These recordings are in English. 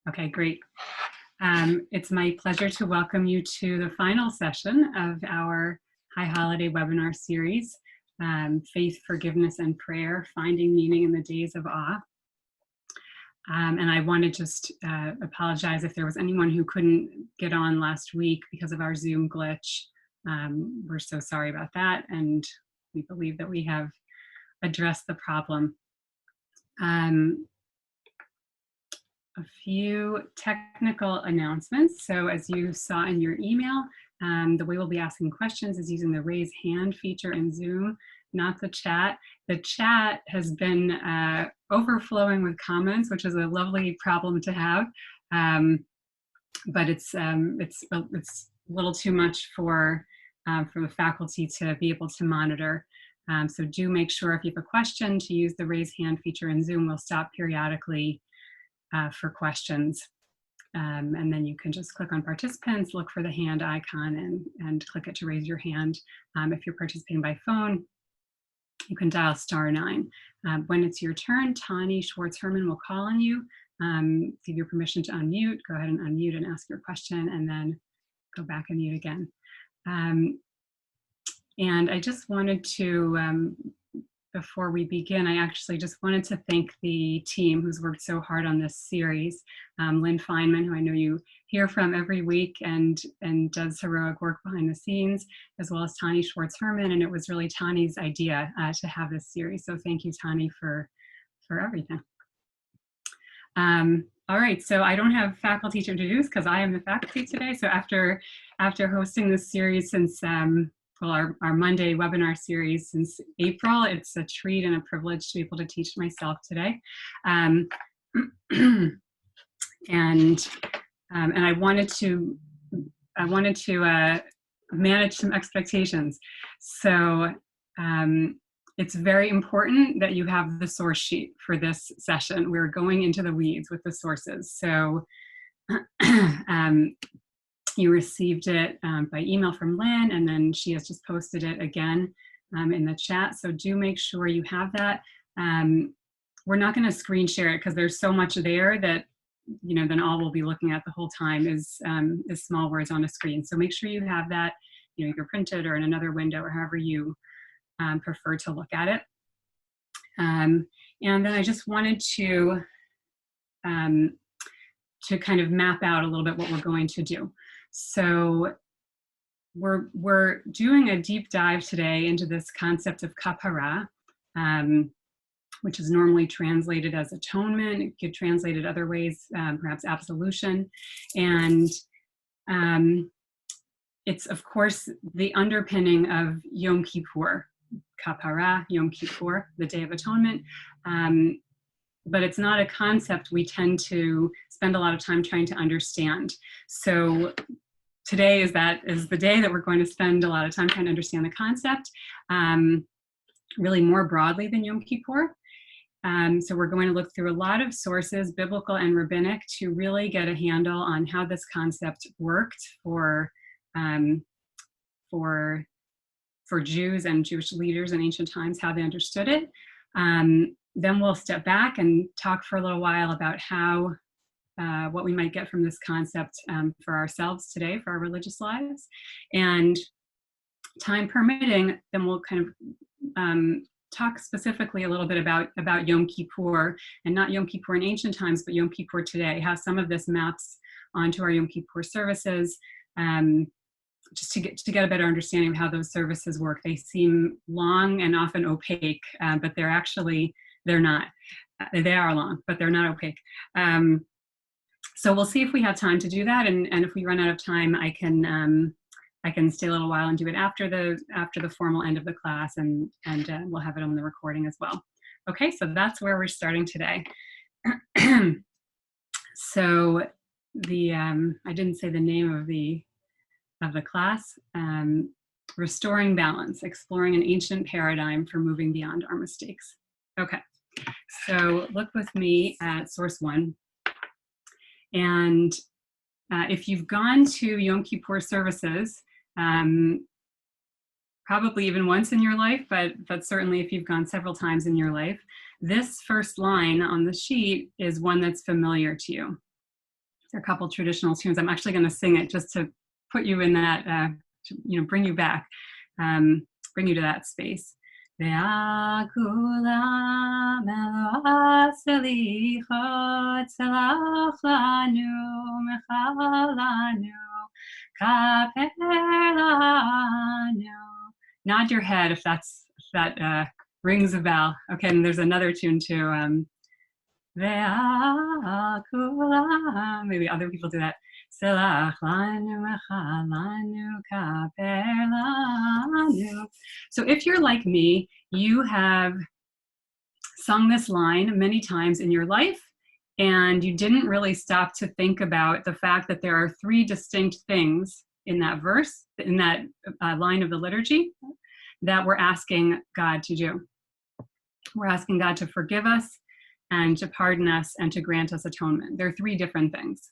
Okay, great. It's my pleasure to welcome you to the final session of our High Holiday webinar series, Faith, Forgiveness, and Prayer, Finding Meaning in the Days of Awe. And I want to just apologize if there was anyone who couldn't get on last week because of our Zoom glitch. We're so sorry about that, and we believe that we have addressed the problem. A few technical announcements. So as you saw in your email, the way we'll be asking questions is using the raise hand feature in Zoom, not the chat. The chat has been overflowing with comments, which is a lovely problem to have, but it's a little too much for the faculty to be able to monitor. So do make sure if you have a question to use the raise hand feature in Zoom. We'll stop periodically for questions. And then you can just click on participants, look for the hand icon and click it to raise your hand. If you're participating by phone, you can dial *9. When it's your turn, Tani Schwartz-Herman will call on you, give you permission to unmute, go ahead and unmute and ask your question, and then go back and mute again. And I just wanted to, before we begin, I actually just wanted to thank the team who's worked so hard on this series. Lynn Feynman, who I know you hear from every week and does heroic work behind the scenes, as well as Tani Schwartz-Herman, and it was really Tani's idea to have this series. So thank you, Tani, for everything. All right, so I don't have faculty to introduce because I am the faculty today. So after hosting this series since well, our Monday webinar series since April, it's a treat and a privilege to be able to teach myself today. And I wanted to manage some expectations. So it's very important that you have the source sheet for this session. We're going into the weeds with the sources. So you received it by email from Lynn, and then she has just posted it again in the chat. So do make sure you have that. We're not going to screen share it because there's so much there that, you know, then all we'll be looking at the whole time is small words on a screen. So make sure you have that, you know, either printed or in another window or however you prefer to look at it. And then I just wanted to kind of map out a little bit what we're going to do. So we're doing a deep dive today into this concept of kapparah, which is normally translated as atonement. It could translate it other ways, perhaps absolution. And it's, of course, the underpinning of Yom Kippur, kapparah, Yom Kippur, the Day of Atonement. But it's not a concept we tend to spend a lot of time trying to understand. So today is the day that we're going to spend a lot of time trying to understand the concept, really more broadly than Yom Kippur. So we're going to look through a lot of sources, biblical and rabbinic, to really get a handle on how this concept worked for Jews and Jewish leaders in ancient times, how they understood it. Then we'll step back and talk for a little while about how, what we might get from this concept for ourselves today, for our religious lives. And time permitting, then we'll kind of talk specifically a little bit about Yom Kippur, and not Yom Kippur in ancient times, but Yom Kippur today, how some of this maps onto our Yom Kippur services, just to get a better understanding of how those services work. They seem long and often opaque, but they're not. They are long, but they're not opaque. So we'll see if we have time to do that, and if we run out of time, I can stay a little while and do it after the formal end of the class, and we'll have it on the recording as well. Okay, so that's where we're starting today. So I didn't say the name of the class. Restoring Balance: Exploring an Ancient Paradigm for Moving Beyond Our Mistakes. Okay, so look with me at source 1. And if you've gone to Yom Kippur services, probably even once in your life, but certainly if you've gone several times in your life, this first line on the sheet is one that's familiar to you. There are a couple traditional tunes. I'm actually going to sing it just to put you in that, bring you back, bring you to that space. Nod your head if that rings a bell. Okay, and there's another tune too. Maybe other people do that. So if you're like me, you have sung this line many times in your life, and you didn't really stop to think about the fact that there are three distinct things in that verse, in that line of the liturgy, that we're asking God to do. We're asking God to forgive us, and to pardon us, and to grant us atonement. There are three different things.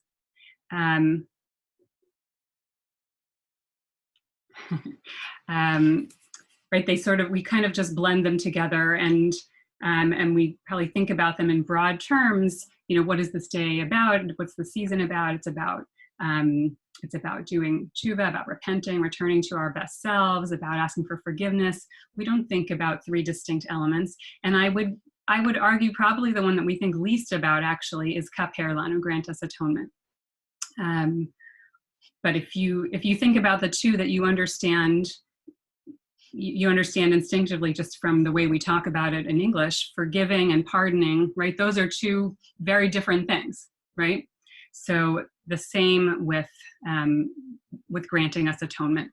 Right? We kind of just blend them together, and we probably think about them in broad terms. What is this day about? What's the season about? It's about doing Chiva, about repenting, returning to our best selves, about asking for forgiveness. We don't think about three distinct elements. And I would argue probably the one that we think least about actually is kapparah, grant us atonement. But if you think about the two that you understand instinctively just from the way we talk about it in English, forgiving and pardoning, right? Those are two very different things, right? So the same with granting us atonement.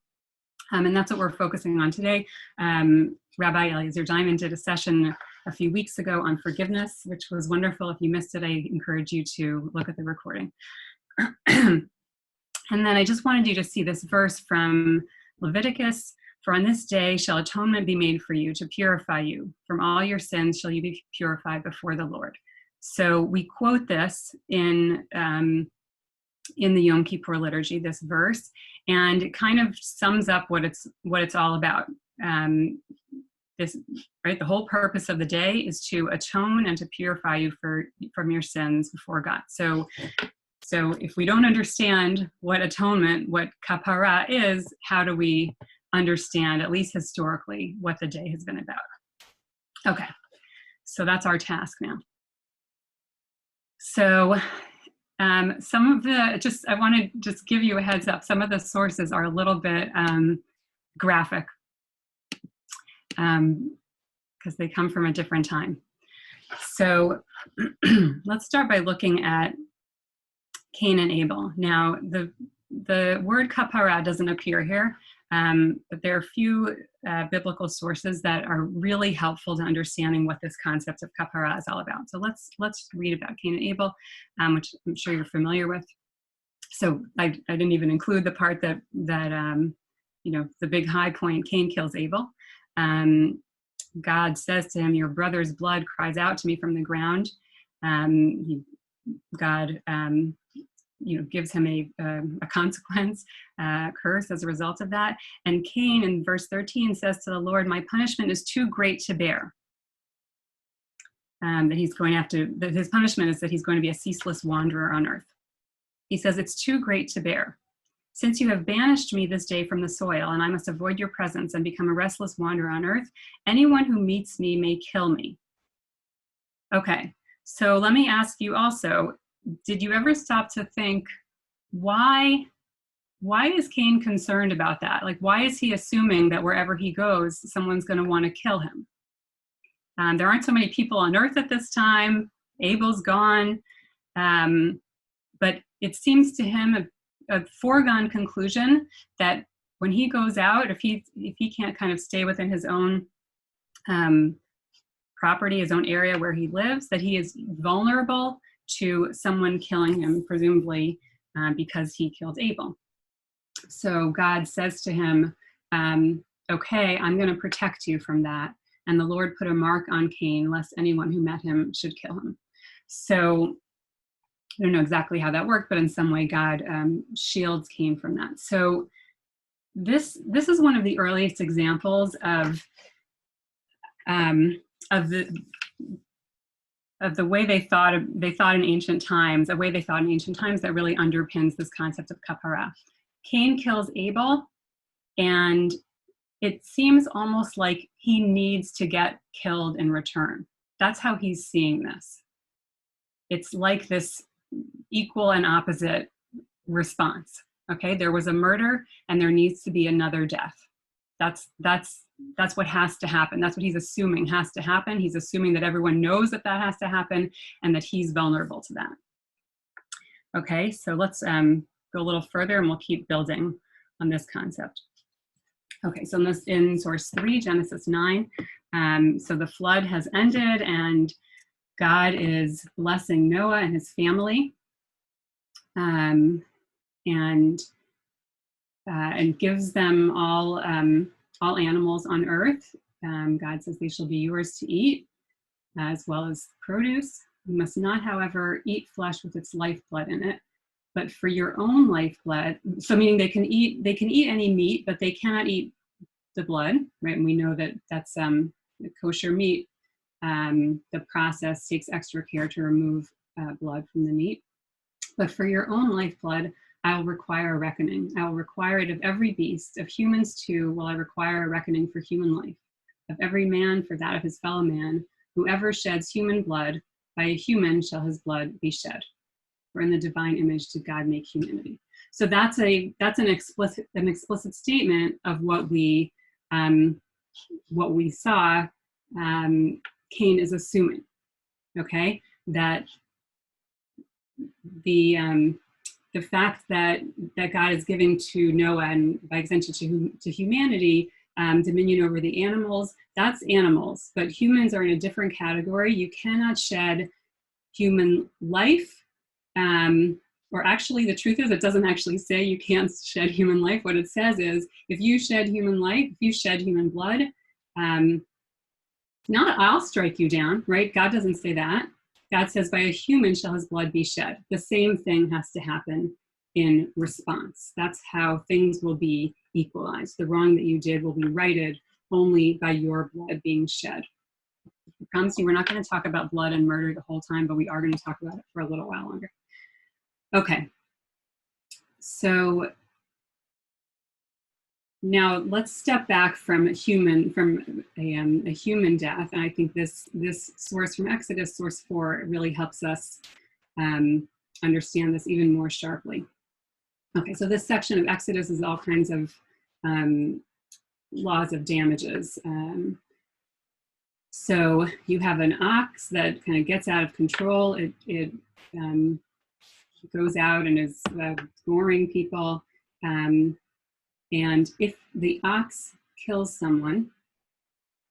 And that's what we're focusing on today. Rabbi Eliezer Diamond did a session a few weeks ago on forgiveness, which was wonderful. If you missed it, I encourage you to look at the recording. And then I just wanted you to see this verse from Leviticus. For on this day shall atonement be made for you to purify you. From all your sins shall you be purified before the Lord. So we quote this in the Yom Kippur liturgy, this verse, and it kind of sums up what it's all about. The whole purpose of the day is to atone and to purify you from your sins before God. So if we don't understand what atonement, what kapparah is, how do we understand, at least historically, what the day has been about? Okay, so that's our task now. So some of I want to just give you a heads up. Some of the sources are a little bit graphic because they come from a different time. So let's start by looking at Cain and Abel. Now, the word kapparah doesn't appear here, but there are a few biblical sources that are really helpful to understanding what this concept of kapparah is all about. So let's read about Cain and Abel, which I'm sure you're familiar with. So I didn't even include the part that the big high point, Cain kills Abel. God says to him, "Your brother's blood cries out to me from the ground." God gives him a consequence, curse as a result of that. And Cain in verse 13 says to the Lord, "My punishment is too great to bear." That his punishment is that he's going to be a ceaseless wanderer on earth. He says, "It's too great to bear. Since you have banished me this day from the soil, and I must avoid your presence and become a restless wanderer on earth, anyone who meets me may kill me." Okay, so let me ask you also, did you ever stop to think, why is Cain concerned about that? Like, why is he assuming that wherever he goes, someone's going to want to kill him? There aren't so many people on earth at this time. Abel's gone. But it seems to him a foregone conclusion that when he goes out, if he can't kind of stay within his own property, his own area where he lives, that he is vulnerable to someone killing him, presumably because he killed Abel. So God says to him, "Okay, I'm going to protect you from that." And the Lord put a mark on Cain, lest anyone who met him should kill him. So I don't know exactly how that worked, but in some way God shields Cain from that. So this is one of the earliest examples of the way they thought in ancient times, a way they thought in ancient times that really underpins this concept of kapparah. Cain kills Abel, and it seems almost like he needs to get killed in return. That's how he's seeing this. It's like this equal and opposite response. Okay, there was a murder and there needs to be another death. That's what has to happen. That's what he's assuming has to happen. He's assuming that everyone knows that that has to happen and that he's vulnerable to that. Okay, so let's go a little further and we'll keep building on this concept. Okay, so in source 3, Genesis 9, so the flood has ended and God is blessing Noah and his family, and gives them all animals on earth. God says they shall be yours to eat, as well as produce. You must not, however, eat flesh with its lifeblood in it, but for your own lifeblood. So meaning they can eat any meat, but they cannot eat the blood, right? And we know that that's the kosher meat. The process takes extra care to remove blood from the meat. But for your own lifeblood, I will require a reckoning. I will require it of every beast, of humans too, will I require a reckoning for human life, of every man for that of his fellow man. Whoever sheds human blood, by a human shall his blood be shed. For in the divine image did God make humanity. So that's an explicit statement of what we saw. Cain is assuming, okay, that the fact that God is giving to Noah and by extension to humanity dominion over the animals, that's animals, but humans are in a different category. You cannot shed human life, or actually the truth is it doesn't actually say you can't shed human life. What it says is if you shed human life, if you shed human blood, not I'll strike you down, right? God doesn't say that. God says, by a human shall his blood be shed. The same thing has to happen in response. That's how things will be equalized. The wrong that you did will be righted only by your blood being shed. I promise you we're not going to talk about blood and murder the whole time, but we are going to talk about it for a little while longer. Okay. So now let's step back from a human death, and I think this source from Exodus, source 4, really helps us understand this even more sharply. Okay, so this section of Exodus is all kinds of laws of damages. So you have an ox that kind of gets out of control. It goes out and is goring people. And if the ox kills someone,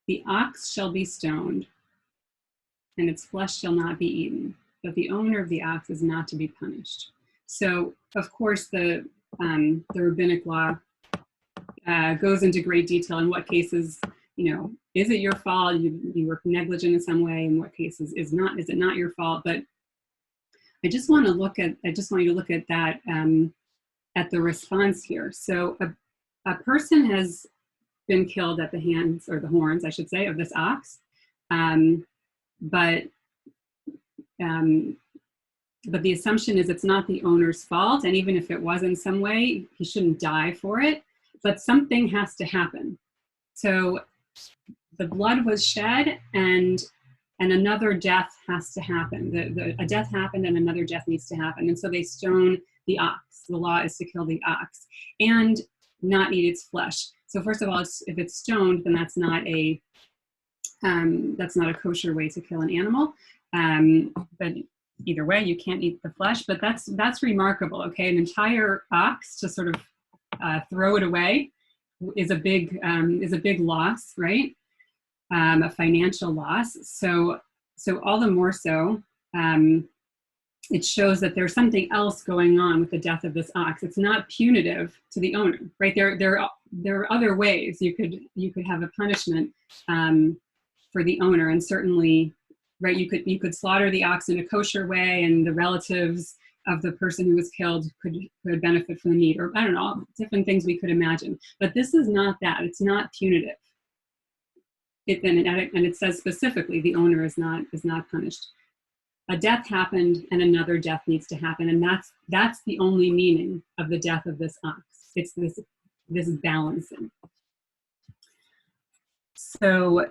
the ox shall be stoned, and its flesh shall not be eaten, but the owner of the ox is not to be punished. So, of course, the rabbinic law goes into great detail in what cases, is it your fault? You were negligent in some way. In what cases is it not your fault? But I just want you to look at that at the response here. So a person has been killed at the hands, or the horns, I should say, of this ox, but the assumption is it's not the owner's fault, and even if it was in some way, he shouldn't die for it, but something has to happen. So the blood was shed, and another death has to happen. A death happened and another death needs to happen, and so they stone the ox. The law is to kill the ox and not eat its flesh. So first of all, if it's stoned, then that's not a kosher way to kill an animal. But either way, you can't eat the flesh. But that's remarkable. Okay, an entire ox to sort of throw it away is a big loss, right? A financial loss. So all the more so. It shows that there's something else going on with the death of this ox. It's not punitive to the owner, right? There are other ways you could have a punishment for the owner, and certainly, right, you could slaughter the ox in a kosher way, and the relatives of the person who was killed could benefit from the meat, or I don't know, different things we could imagine. But this is not that. It's not punitive. And it says specifically the owner is not punished. a death happened and another death needs to happen. And that's the only meaning of the death of this ox. It's this balancing. So,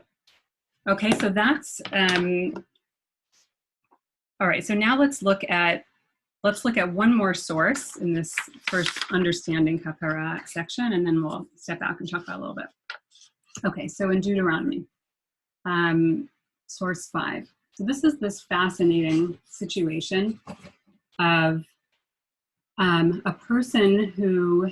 okay, so that's, all right, so now let's look at one more source in this first understanding kapparah section, and then we'll step back and talk about it a little bit. Okay, so in Deuteronomy, source 5. So this is this fascinating situation of a person who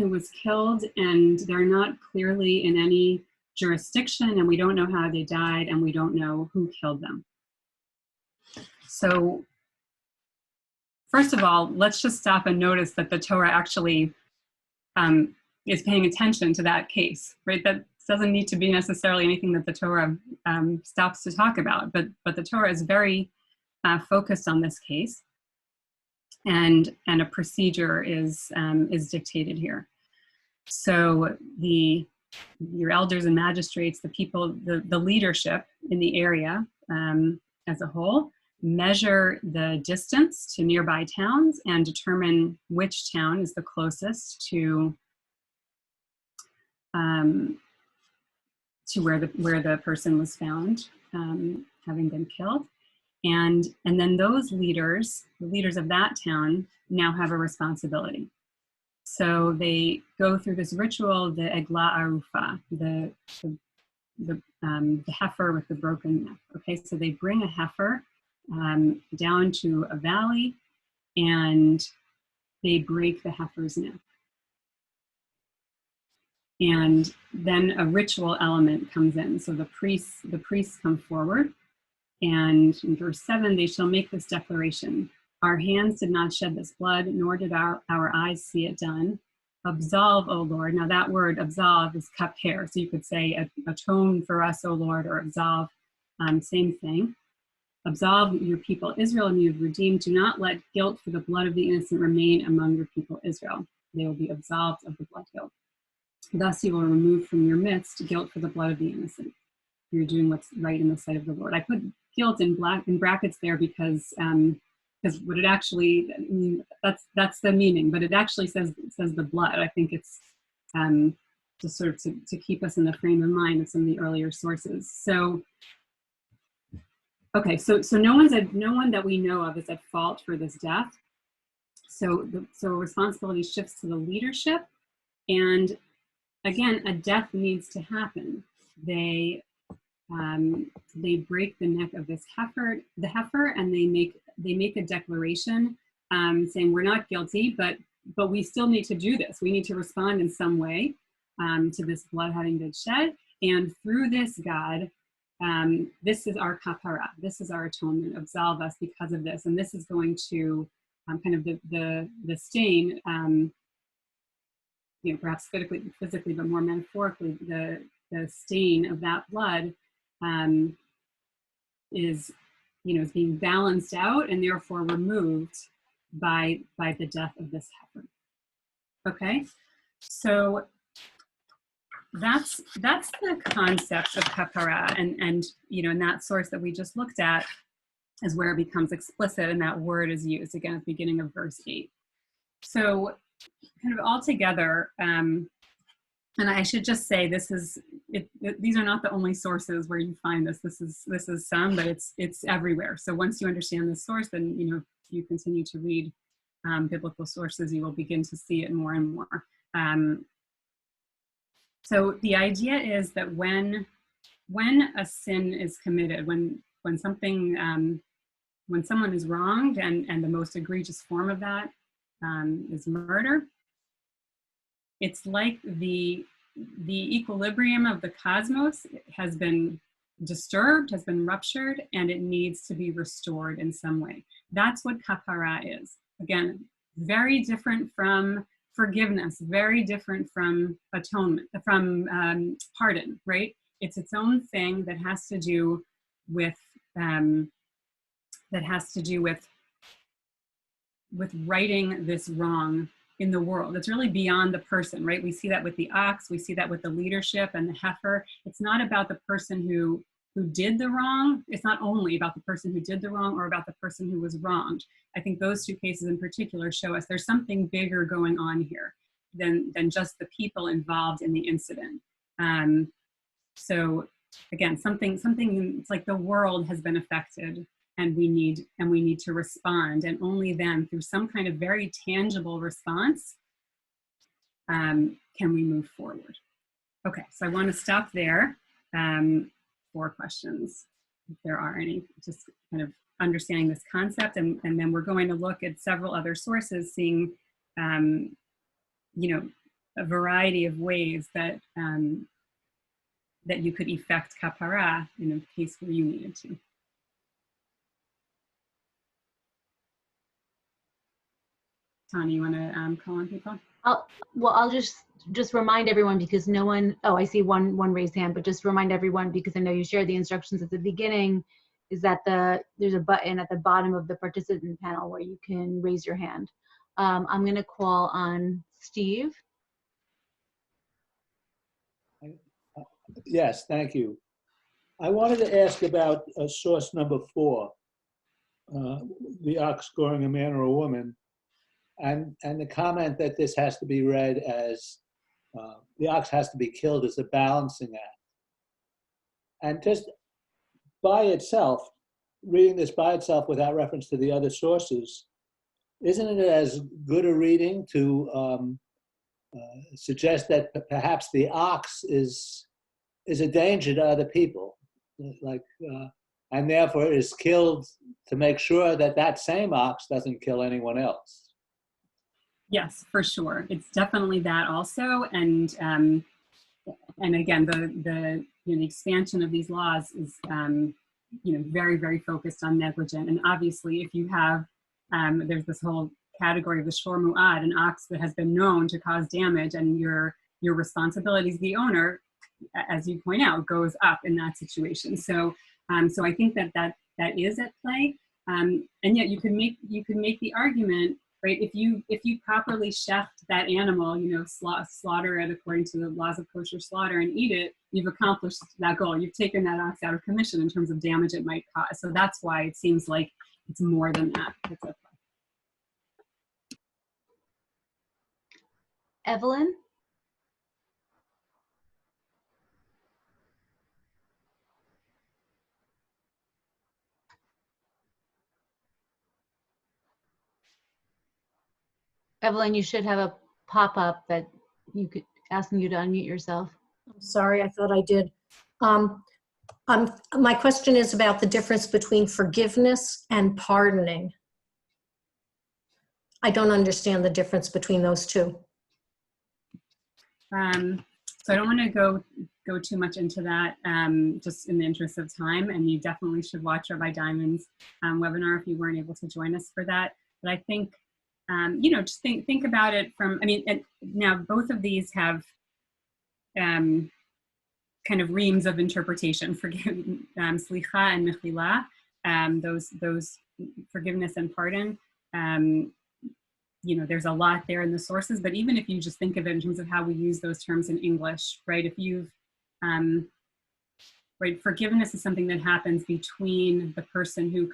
was killed, and they're not clearly in any jurisdiction, and we don't know how they died, and we don't know who killed them. So first of all, let's just stop and notice that the Torah actually is paying attention to that case, right? That doesn't need to be necessarily anything that the Torah stops to talk about, but the Torah is very focused on this case, and a procedure is dictated here. So your elders and magistrates, the people, the leadership in the area as a whole, measure the distance to nearby towns and determine which town is the closest to where the person was found having been killed. And then those leaders, the leaders of that town, now have a responsibility. So they go through this ritual, the egla arufa, the heifer with the broken neck. Okay, so they bring a heifer down to a valley, and they break the heifer's neck. And then a ritual element comes in. So the priests come forward, and in verse 7, they shall make this declaration: our hands did not shed this blood, nor did our eyes see it done. Absolve, O Lord. Now that word absolve is kapparah. So you could say atone for us, O Lord, or absolve, same thing. Absolve your people Israel, and you have redeemed. Do not let guilt for the blood of the innocent remain among your people Israel. They will be absolved of the blood guilt. Thus you will remove from your midst guilt for the blood of the innocent. You're doing what's right in the sight of the Lord. I put guilt in brackets there because what it actually, I mean, that's the meaning, but it actually says the blood. I think it's just sort of to keep us in the frame of mind of some of the earlier sources. So, okay, so no one that we know of is at fault for this death. So responsibility shifts to the leadership, and again, a death needs to happen. They break the neck of the heifer, and they make a declaration saying we're not guilty, but we still need to do this. We need to respond in some way to this blood having been shed, and through this, God, this is our kapparah. This is our atonement. Absolve us because of this, and this is going to kind of the stain. Perhaps physically, but more metaphorically, the stain of that blood is being balanced out and therefore removed by the death of this heifer. Okay, so that's the concept of kapparah, and in that source that we just looked at is where it becomes explicit, and that word is used again at the beginning of verse 8. So kind of all together, and I should just say these are not the only sources where you find this. This is some, but it's everywhere. So once you understand this source, then if you continue to read biblical sources, you will begin to see it more and more. So the idea is that when a sin is committed, when something when someone is wronged, and the most egregious form of that is murder, it's like the equilibrium of the cosmos has been disturbed, has been ruptured, and it needs to be restored in some way. That's what kapparah is. Again, very different from forgiveness, very different from atonement, from pardon, right? It's its own thing that has to do with righting this wrong in the world. It's really beyond the person, right? We see that with the ox, we see that with the leadership and the heifer. It's not about the person who who did the wrong. It's not only about the person who did the wrong or about the person who was wronged. I think those two cases in particular show us there's something bigger going on here than just the people involved in the incident. So again, something it's like the world has been affected, and we need to respond, and only then through some kind of very tangible response can we move forward. Okay, so I want to stop there for questions, if there are any, just kind of understanding this concept, and then we're going to look at several other sources, seeing you know, a variety of ways that that you could effect kapparah in a case where you needed to. Tani, you want to call on people? I'll just remind everyone, because no one, oh, I see one raised hand, but just remind everyone, because I know you shared the instructions at the beginning, is that there's a button at the bottom of the participant panel where you can raise your hand. I'm going to call on Steve. Yes, thank you. I wanted to ask about source number 4, the ox goring a man or a woman, and the comment that this has to be read as the ox has to be killed as a balancing act. And just by itself, reading this by itself without reference to the other sources, isn't it as good a reading to suggest that perhaps the ox is a danger to other people, like, and therefore is killed to make sure that that same ox doesn't kill anyone else? Yes, for sure. It's definitely that also, and again, the expansion of these laws is very, very focused on negligent. And obviously, if you have there's this whole category of the shor mu'ad, an ox that has been known to cause damage, and your responsibility as the owner, as you point out, goes up in that situation. So I think that is at play, and yet you can make the argument, right? If you properly shecht that animal, slaughter it according to the laws of kosher slaughter and eat it, you've accomplished that goal. You've taken that ox out of commission in terms of damage it might cause. So that's why it seems like it's more than that. It's at play. Evelyn? Evelyn, you should have a pop-up that you could asking you to unmute yourself. I'm sorry, I thought I did. My question is about the difference between forgiveness and pardoning. I don't understand the difference between those two. So I don't want to go too much into that, just in the interest of time. And you definitely should watch Rabbi Diamond's webinar if you weren't able to join us for that. But I think, just think about it from. I mean, now both of these have kind of reams of interpretation. Slicha and mechila, those forgiveness and pardon. There's a lot there in the sources, but even if you just think of it in terms of how we use those terms in English, right? If you've, right, forgiveness is something that happens between the person who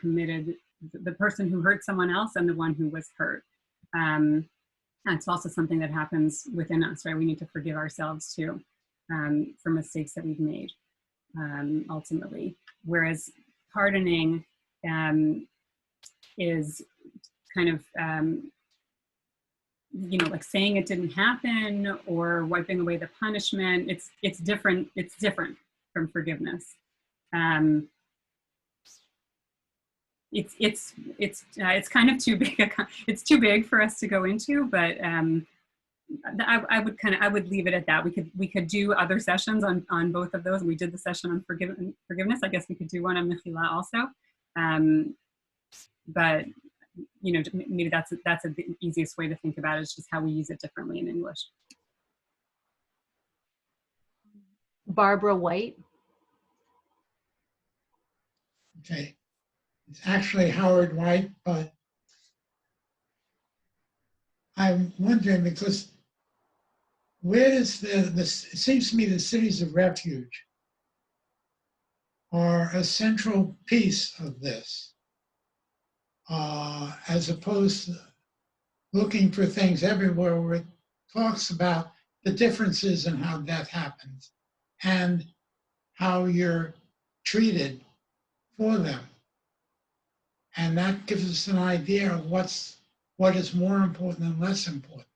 hurt someone else and the one who was hurt. And it's also something that happens within us, right? We need to forgive ourselves too, for mistakes that we've made, ultimately. Whereas pardoning is kind of, like saying it didn't happen or wiping away the punishment. It's different. It's different from forgiveness. It's kind of too big. It's too big for us to go into, but I would leave it at that. We could do other sessions on both of those. We did the session on forgiveness. I guess we could do one on mechila also. But maybe that's the easiest way to think about it. It's just how we use it differently in English. Barbara White. Okay, it's actually Howard White, but I'm wondering, because where does it seems to me the cities of refuge are a central piece of this, as opposed to looking for things everywhere where it talks about the differences in how death happens and how you're treated for them. And that gives us an idea of what is more important and less important.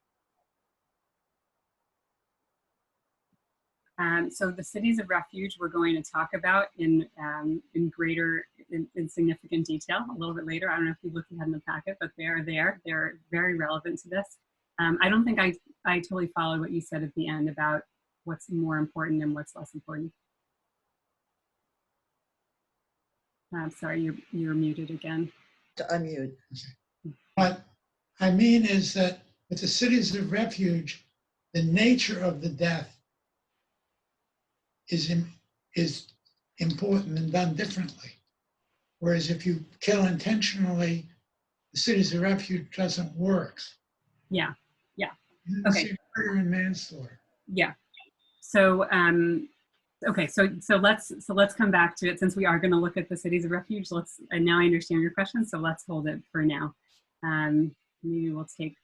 So the cities of refuge we're going to talk about in significant detail a little bit later. I don't know if you looked ahead in the packet, but they're there. They're very relevant to this. I don't think I totally followed what you said at the end about what's more important and what's less important. Sorry, you're muted again. To unmute. What I mean is that with the cities of refuge, the nature of the death is important and done differently. Whereas if you kill intentionally, the cities of refuge doesn't work. Yeah, yeah. Okay. Murder and manslaughter. Yeah. So okay, so let's come back to it, since we are going to look at the cities of refuge. And now I understand your question, so let's hold it for now. Maybe we'll take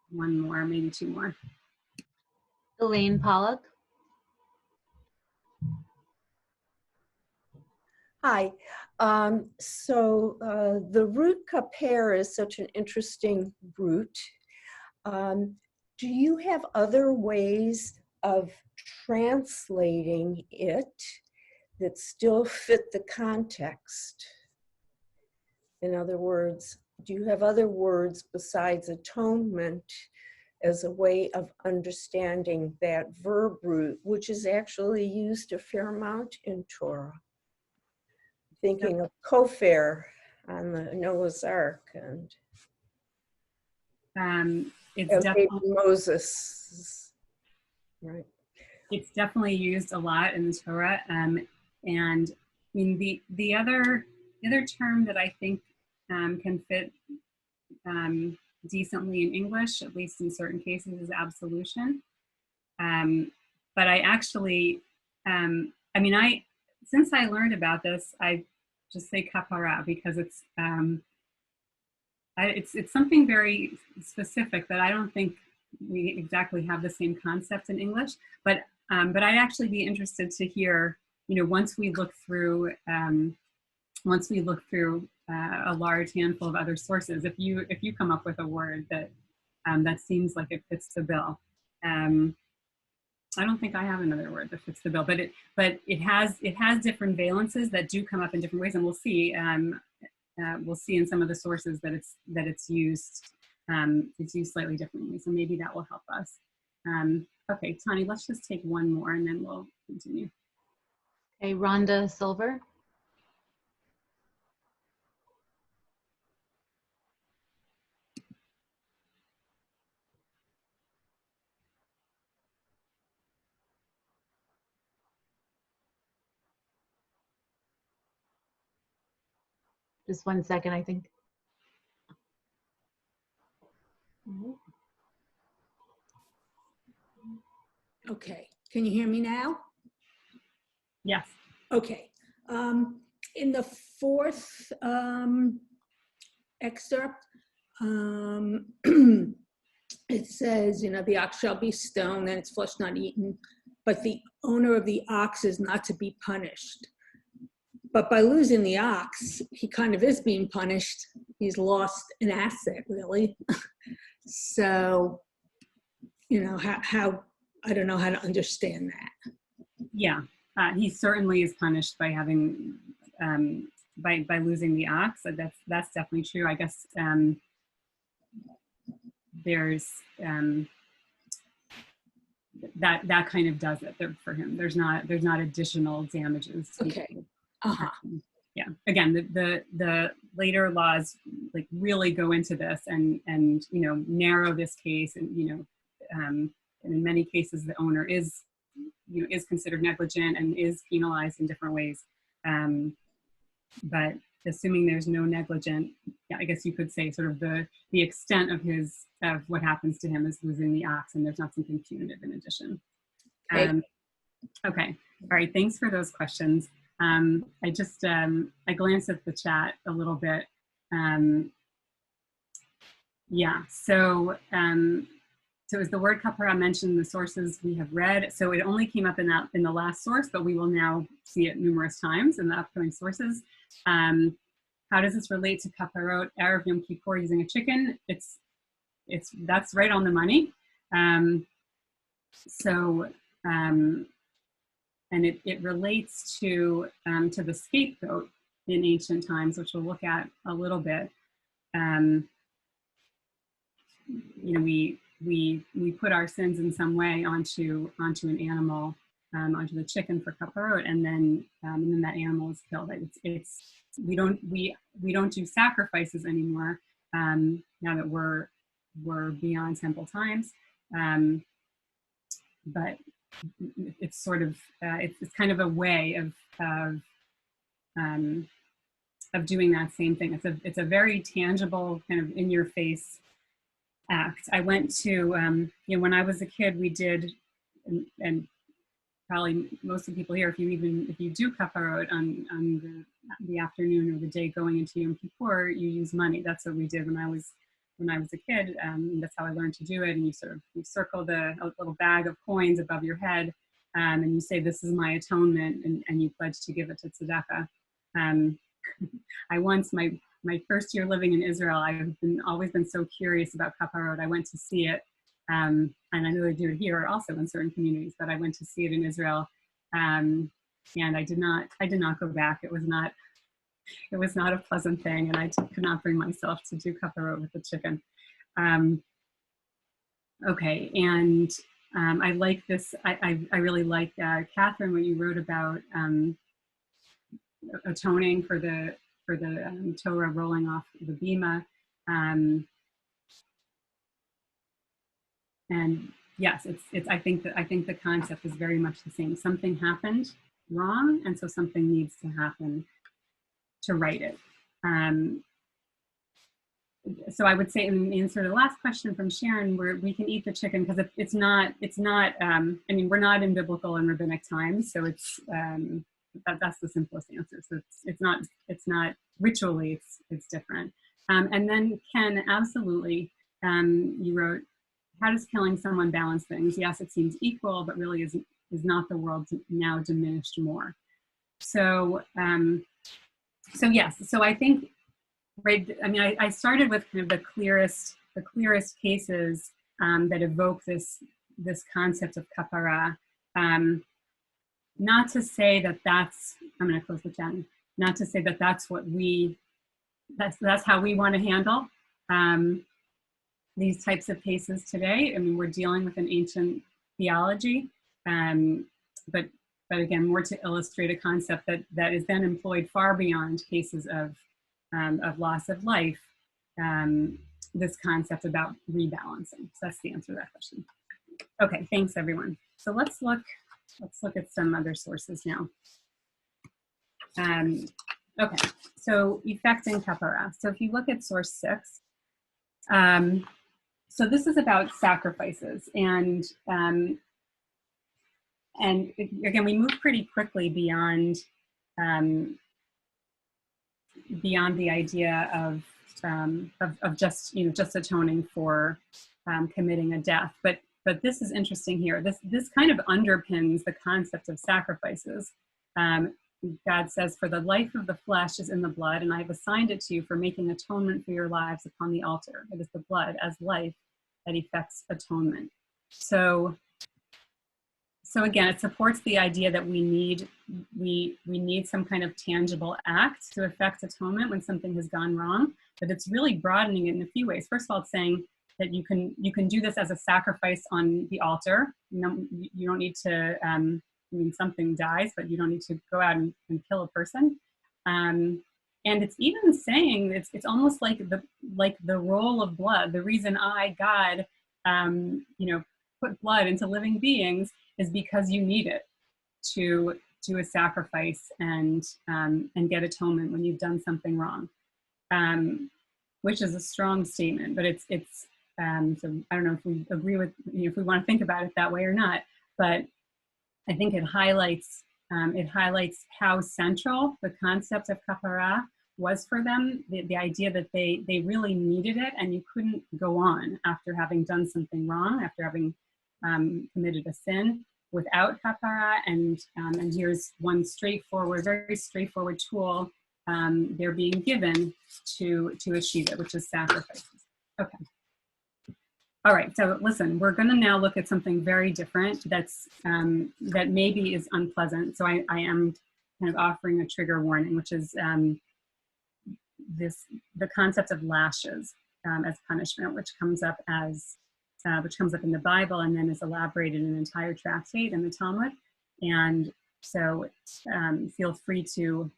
one more, maybe two more. Elaine Pollock. Hi. The root kapparah is such an interesting root. Do you have other ways of translating it that still fit the context? In other words, do you have other words besides atonement as a way of understanding that verb root, which is actually used a fair amount in Torah? Thinking of kofar on the Noah's Ark and It's definitely Moses, right? It's definitely used a lot in the Torah, and I mean the other term that I think can fit decently in English, at least in certain cases, is absolution. But I actually, since I learned about this, I just say kapparah because it's something very specific that I don't think we exactly have the same concept in English. But I'd actually be interested to hear, once we look through a large handful of other sources, if you come up with a word that that seems like it fits the bill. I don't think I have another word that fits the bill, but it has different valences that do come up in different ways, and we'll see in some of the sources that it's used slightly differently. So maybe that will help us. Okay, Tani, let's just take one more and then we'll continue. Okay, Rhonda Silver. Just 1 second, I think. Okay, can you hear me now? Yes. Okay. In the fourth excerpt, it says, the ox shall be stoned and its flesh not eaten, but the owner of the ox is not to be punished. But by losing the ox, he kind of is being punished. He's lost an asset, really. So, how I don't know how to understand that. Yeah, he certainly is punished by having by losing the ox. That's definitely true. I guess there's that kind of does it for him. There's not additional damages. Okay. Yeah. Again, the later laws really go into this and narrow this case, and in many cases the owner is considered negligent and is penalized in different ways. But assuming there's no negligent, I guess you could say sort of the extent of what happens to him is losing the ox, and there's not something punitive in addition. Okay. All right. Thanks for those questions. I just, I glanced at the chat a little bit. Yeah, so is the word kapparah mentioned in the sources we have read? So it only came up in the last source, but we will now see it numerous times in the upcoming sources. How does this relate to kapparot, Erev Yom Kippur using a chicken? That's right on the money. And it relates to the scapegoat in ancient times, which we'll look at a little bit. You know, we put our sins in some way onto an animal, onto the chicken for kapparot, and then that animal is killed. We don't do sacrifices anymore now that we're beyond temple times, but it's sort of it's kind of a way of doing that same thing. It's a very tangible, kind of in your face act. I went to when I was a kid, we did, and probably most of the people here, if you do kapparot on the afternoon or the day going into Yom Kippur, you use money. That's what we did when I was a kid. That's how I learned to do it. And you circle a little bag of coins above your head, and you say, "This is my atonement," and you pledge to give it to tzedakah. My first year living in Israel, I've always been so curious about kapparot. I went to see it, and I know they do it here also in certain communities, but I went to see it in Israel, and I did not go back. It was not a pleasant thing, and I could not bring myself to do kapparot with the chicken. Okay, and I like this. I really like Catherine, what you wrote about atoning for the Torah rolling off the bima, and yes, I think the concept is very much the same. Something happened wrong, and so something needs to happen to right it. So I would say in answer to the last question from Sharon, where we can eat the chicken because it's not. I mean, we're not in biblical and rabbinic times, so it's. That's the simplest answer. So it's not ritually, it's different. And then Ken, absolutely, you wrote, how does killing someone balance things? Yes, it seems equal, but really is not the world now diminished more. So yes, so I think, right, I mean, I started with kind of the clearest cases that evoke this concept of kapparah. Not to say that that's, I'm going to close the chat, not to say that that's how we want to handle these types of cases today. I mean, we're dealing with an ancient theology, but again, more to illustrate a concept that is then employed far beyond cases of loss of life, this concept about rebalancing. So that's the answer to that question. Okay, thanks everyone. So let's look at some other sources now. Okay, so effecting kapparah. So if you look at source 6, so this is about sacrifices, and again, we move pretty quickly beyond the idea of just atoning for committing a death, but this is interesting here. This kind of underpins the concept of sacrifices. God says, "For the life of the flesh is in the blood, and I have assigned it to you for making atonement for your lives upon the altar. It is the blood as life that effects atonement." So again, it supports the idea that we need some kind of tangible act to effect atonement when something has gone wrong. But it's really broadening it in a few ways. First of all, it's saying that you can do this as a sacrifice on the altar. You don't need to. I mean, something dies, but you don't need to go out and kill a person. And it's even saying it's almost like the role of blood. The reason God, put blood into living beings is because you need it to do a sacrifice and get atonement when you've done something wrong, which is a strong statement. But it's so I don't know if we agree with if we want to think about it that way or not, but I think it highlights it highlights how central the concept of kapparah was for them, the idea that they really needed it, and you couldn't go on after having done something wrong, after having committed a sin, without kapparah. And here's one straightforward, very straightforward tool they're being given to achieve it, which is sacrifices. Okay. All right, so listen, we're going to now look at something very different that's that maybe is unpleasant. So I am kind of offering a trigger warning, which is the concept of lashes as punishment, which comes up in the Bible and then is elaborated in an entire tractate in the Talmud. And so feel free to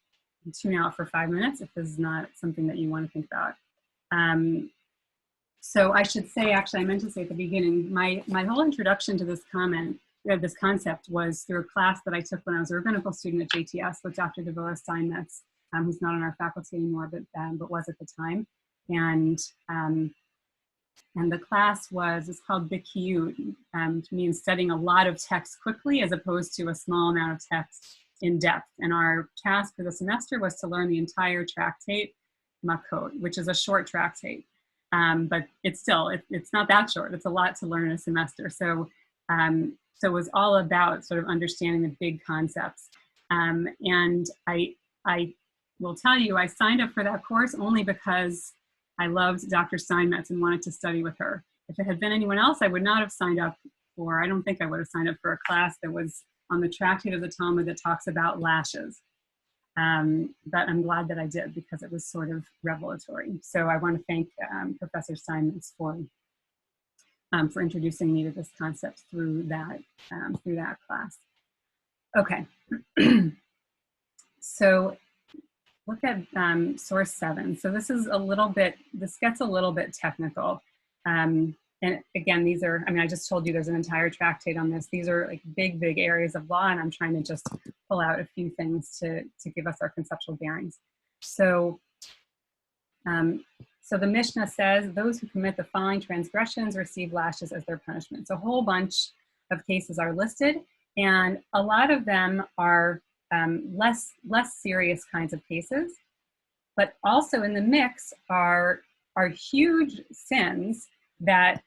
tune out for 5 minutes if this is not something that you want to think about. So I should say, actually, I meant to say at the beginning, my whole introduction to this concept was through a class that I took when I was a rabbinical student at JTS with Dr. Devorah Steinmetz, who's not on our faculty anymore, but was at the time. And the class is called Bikiyut, means studying a lot of text quickly as opposed to a small amount of text in depth. And our task for the semester was to learn the entire tractate, Makot, which is a short tractate. But it's not that short. It's a lot to learn in a semester. So it was all about sort of understanding the big concepts. And I will tell you, I signed up for that course only because I loved Dr. Steinmetz and wanted to study with her. If it had been anyone else, I would not have signed up I don't think I would have signed up for a class that was on the tractate of the Talmud that talks about lashes. But I'm glad that I did because it was sort of revelatory. So I want to thank Professor Steinmetz for introducing me to this concept through that class. Okay, so look at source 7. So this gets a little bit technical. And again, these are, I just told you there's an entire tractate on this. These are like big areas of law, and I'm trying to just pull out a few things to give us our conceptual bearings. So the Mishnah says, those who commit the following transgressions receive lashes as their punishment. So a whole bunch of cases are listed, and a lot of them are less serious kinds of cases, but also in the mix are huge sins that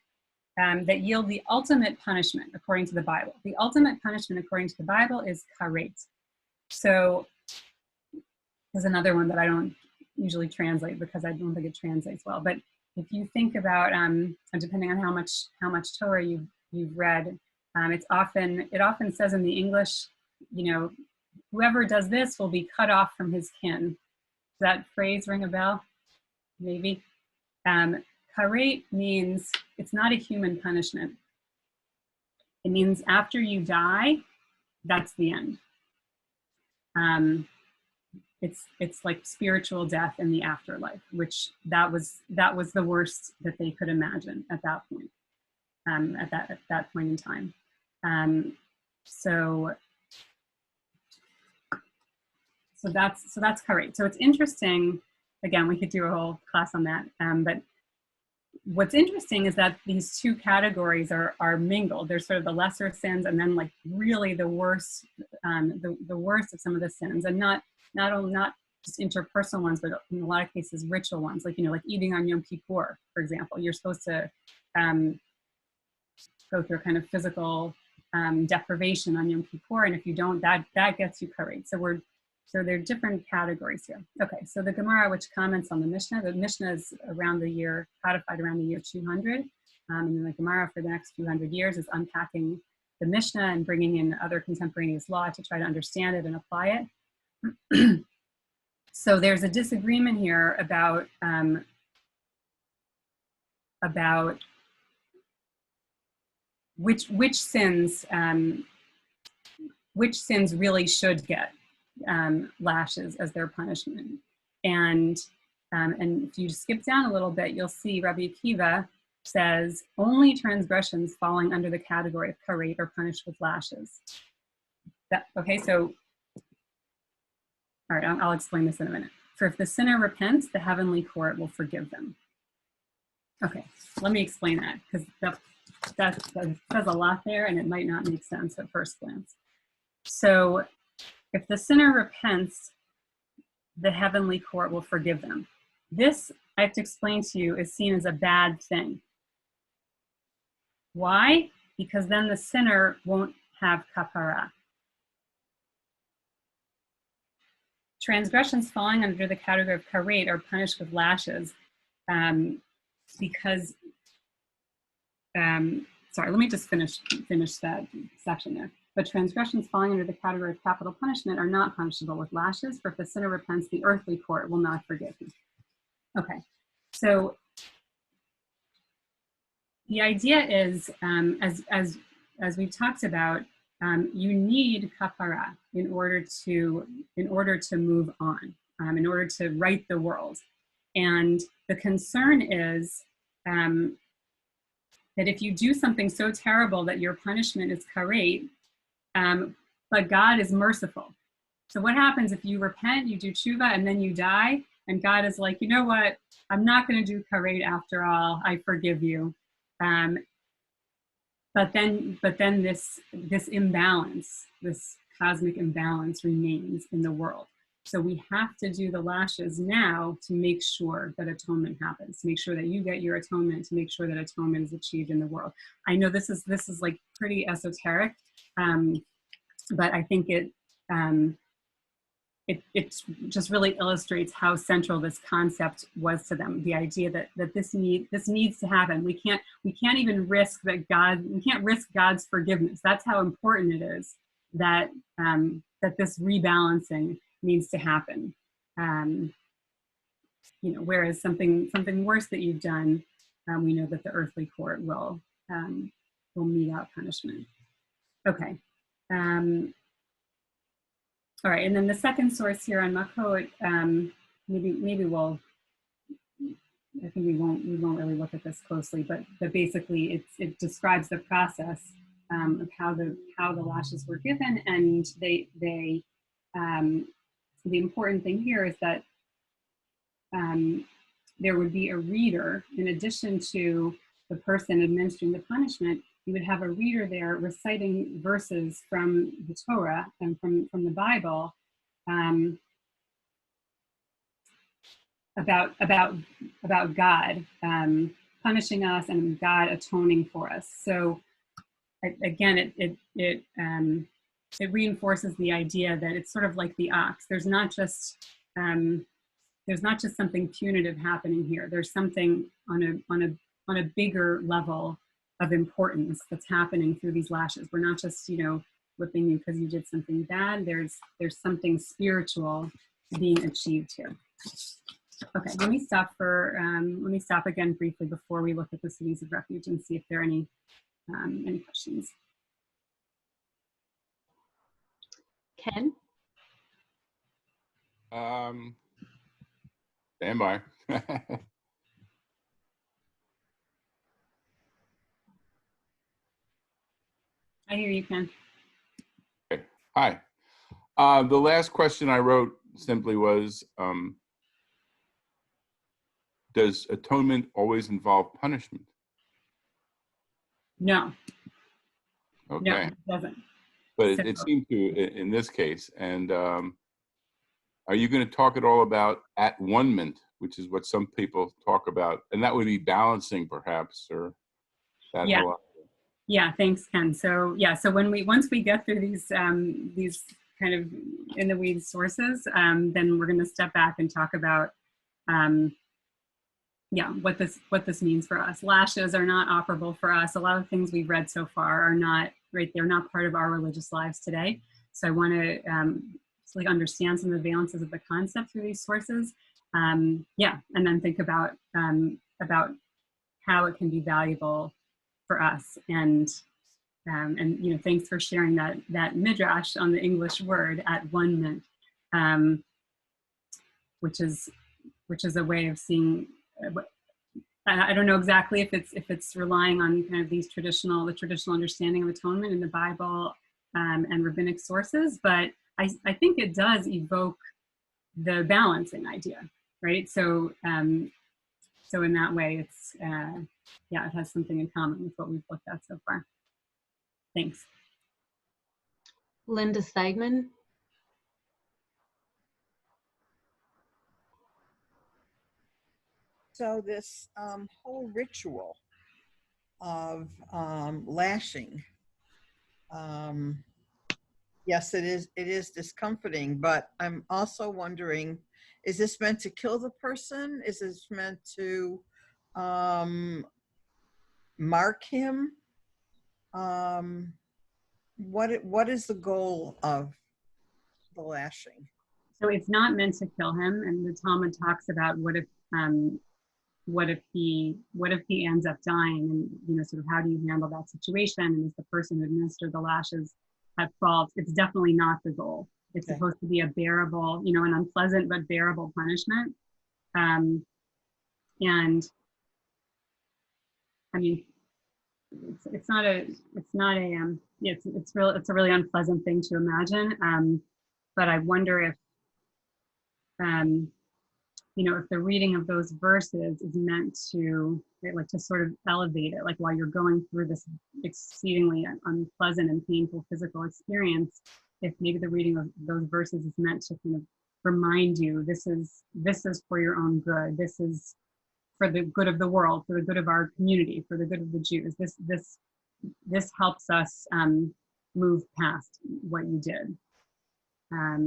yield the ultimate punishment according to the Bible. The ultimate punishment according to the Bible is karet. So there's another one that I don't usually translate because I don't think it translates well. But if you think about, depending on how much Torah you've read, it often says in the English, whoever does this will be cut off from his kin. Does that phrase ring a bell? Maybe. Karet means it's not a human punishment. It means after you die, that's the end. It's like spiritual death in the afterlife, which that was the worst that they could imagine at that point, at that point in time. So that's karet. So it's interesting. Again, we could do a whole class on that, but what's interesting is that these two categories are mingled. There's sort of the lesser sins, and then like really the worst, the worst of some of the sins, and not just interpersonal ones, but in a lot of cases ritual ones, like like eating on Yom Kippur, for example. You're supposed to go through a kind of physical deprivation on Yom Kippur, and if you don't, that gets you karet. So there are different categories here. Okay, so the Gemara, which comments on the Mishnah is codified around the year 200. And then the Gemara for the next few hundred years is unpacking the Mishnah and bringing in other contemporaneous law to try to understand it and apply it. So there's a disagreement here about which sins really should get lashes as their punishment. And if you skip down a little bit, you'll see Rabbi Akiva says only transgressions falling under the category of karet are punished with lashes. Okay, so all right, I'll explain this in a minute. For if the sinner repents, the heavenly court will forgive them. Okay, let me explain that, because that says a lot there, and it might not make sense at first glance. So If the sinner repents, the heavenly court will forgive them. This, I have to explain to you, is seen as a bad thing. Why? Because then the sinner won't have kapparah. Transgressions falling under the category of karet are punished with lashes because, sorry, let me just finish that section there. But transgressions falling under the category of capital punishment are not punishable with lashes, for if the sinner repents, the earthly court will not forgive him. Okay, so the idea is, as we've talked about, you need kapparah in order to move on, in order to right the world. And the concern is that if you do something so terrible that your punishment is karet, but God is merciful. So what happens if you repent, you do tshuva, and then you die, and God is like, you know what? I'm not going to do karet after all. I forgive you. But then this imbalance, this cosmic imbalance remains in the world. So we have to do the lashes now to make sure that atonement happens, to make sure that you get your atonement, to make sure that atonement is achieved in the world. I know this is like pretty esoteric, but I think it just really illustrates how central this concept was to them. The idea that this needs to happen. We can't even risk we can't risk God's forgiveness. That's how important it is that this rebalancing needs to happen. Whereas something worse that you've done, we know that the earthly court will mete out punishment. Okay. All right, and then the second source here on Makot, maybe we'll, I think we won't really look at this closely, but basically it describes the process of how the lashes were given, and the important thing here is that there would be a reader in addition to the person administering the punishment. You would have a reader there reciting verses from the Torah and from the Bible about God punishing us and God atoning for us. So again, it reinforces the idea that it's sort of like the ox. There's not just something punitive happening here. There's something on a bigger level of importance that's happening through these lashes. We're not just, whipping you because you did something bad. There's something spiritual being achieved here. Okay, let me stop again briefly before we look at the cities of refuge and see if there are any questions. Ken? Stand by. I hear you, Ken. Okay. Hi. The last question I wrote simply was, does atonement always involve punishment? No. Okay. No, it doesn't. But it seemed to in this case. And are you going to talk at all about at-one-ment, which is what some people talk about? And that would be balancing, perhaps, or that yeah. whole. Yeah, thanks, Ken. So so once we get through these kind of in the weeds sources, then we're going to step back and talk about what this means for us. Lashes are not operable for us. A lot of things we've read so far are not right. They're not part of our religious lives today. So I want to understand some of the valences of the concept through these sources. And then think about how it can be valuable for us. And thanks for sharing that midrash on the English word at-one-ment, which is a way of seeing. I don't know exactly if it's relying on kind of the traditional understanding of atonement in the Bible and rabbinic sources, but I think it does evoke the balancing idea, right? So in that way, it's it has something in common with what we've looked at so far. Thanks. Linda Steigman. So this whole ritual of lashing, yes, it is discomforting, but I'm also wondering, is this meant to kill the person? Is this meant to mark him? What is the goal of the lashing? So it's not meant to kill him, and the Talmud talks about what if he ends up dying, and sort of how do you handle that situation, and is the person who administered the lashes at fault? It's definitely not the goal. It's Okay. supposed to be a bearable, an unpleasant but bearable punishment. And I mean, it's a really unpleasant thing to imagine. But I wonder if if the reading of those verses is meant to, like, to sort of elevate it, like while you're going through this exceedingly unpleasant and painful physical experience, if maybe the reading of those verses is meant to kind of remind you, this is for your own good. This is for the good of the world, for the good of our community, for the good of the Jews. This helps us move past what you did. I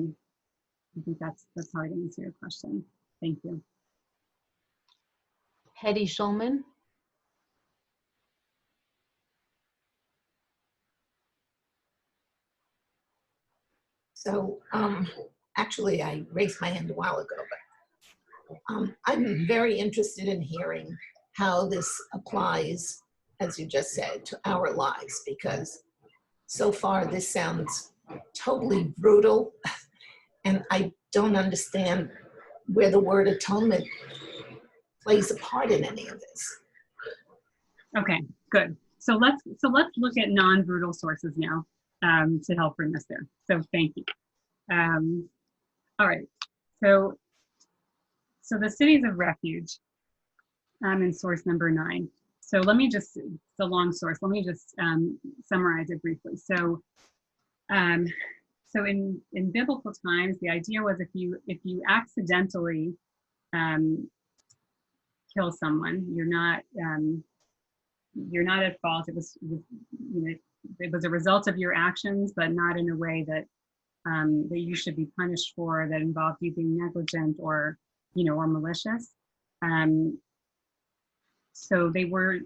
think that's how I can answer your question. Thank you. Hedy Schulman. So actually, I raised my hand a while ago, but I'm very interested in hearing how this applies, as you just said, to our lives, because so far this sounds totally brutal, and I don't understand where the word atonement plays a part in any of this. Okay, good. So let's look at non-brutal sources now to help bring us there. So thank you. All right. So the cities of refuge in source number 9. So let me just, it's a long source. Let me just summarize it briefly. So in biblical times, the idea was if you accidentally kill someone, you're not at fault. It was a result of your actions, but not in a way that that you should be punished for, that involved you being negligent or malicious. So these were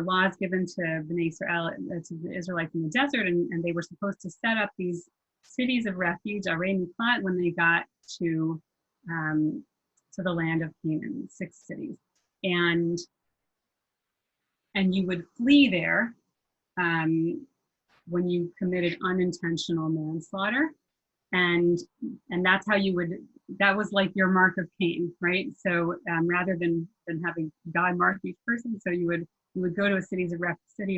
laws given to Bnei Israel, to the Israelites in the desert, and they were supposed to set up these cities of refuge, arei miklat, when they got to the land of Canaan, 6 cities, and you would flee there when you committed unintentional manslaughter, and that's how you would. That was like your mark of Cain, right? So rather than having God mark each person, so you would go to a city of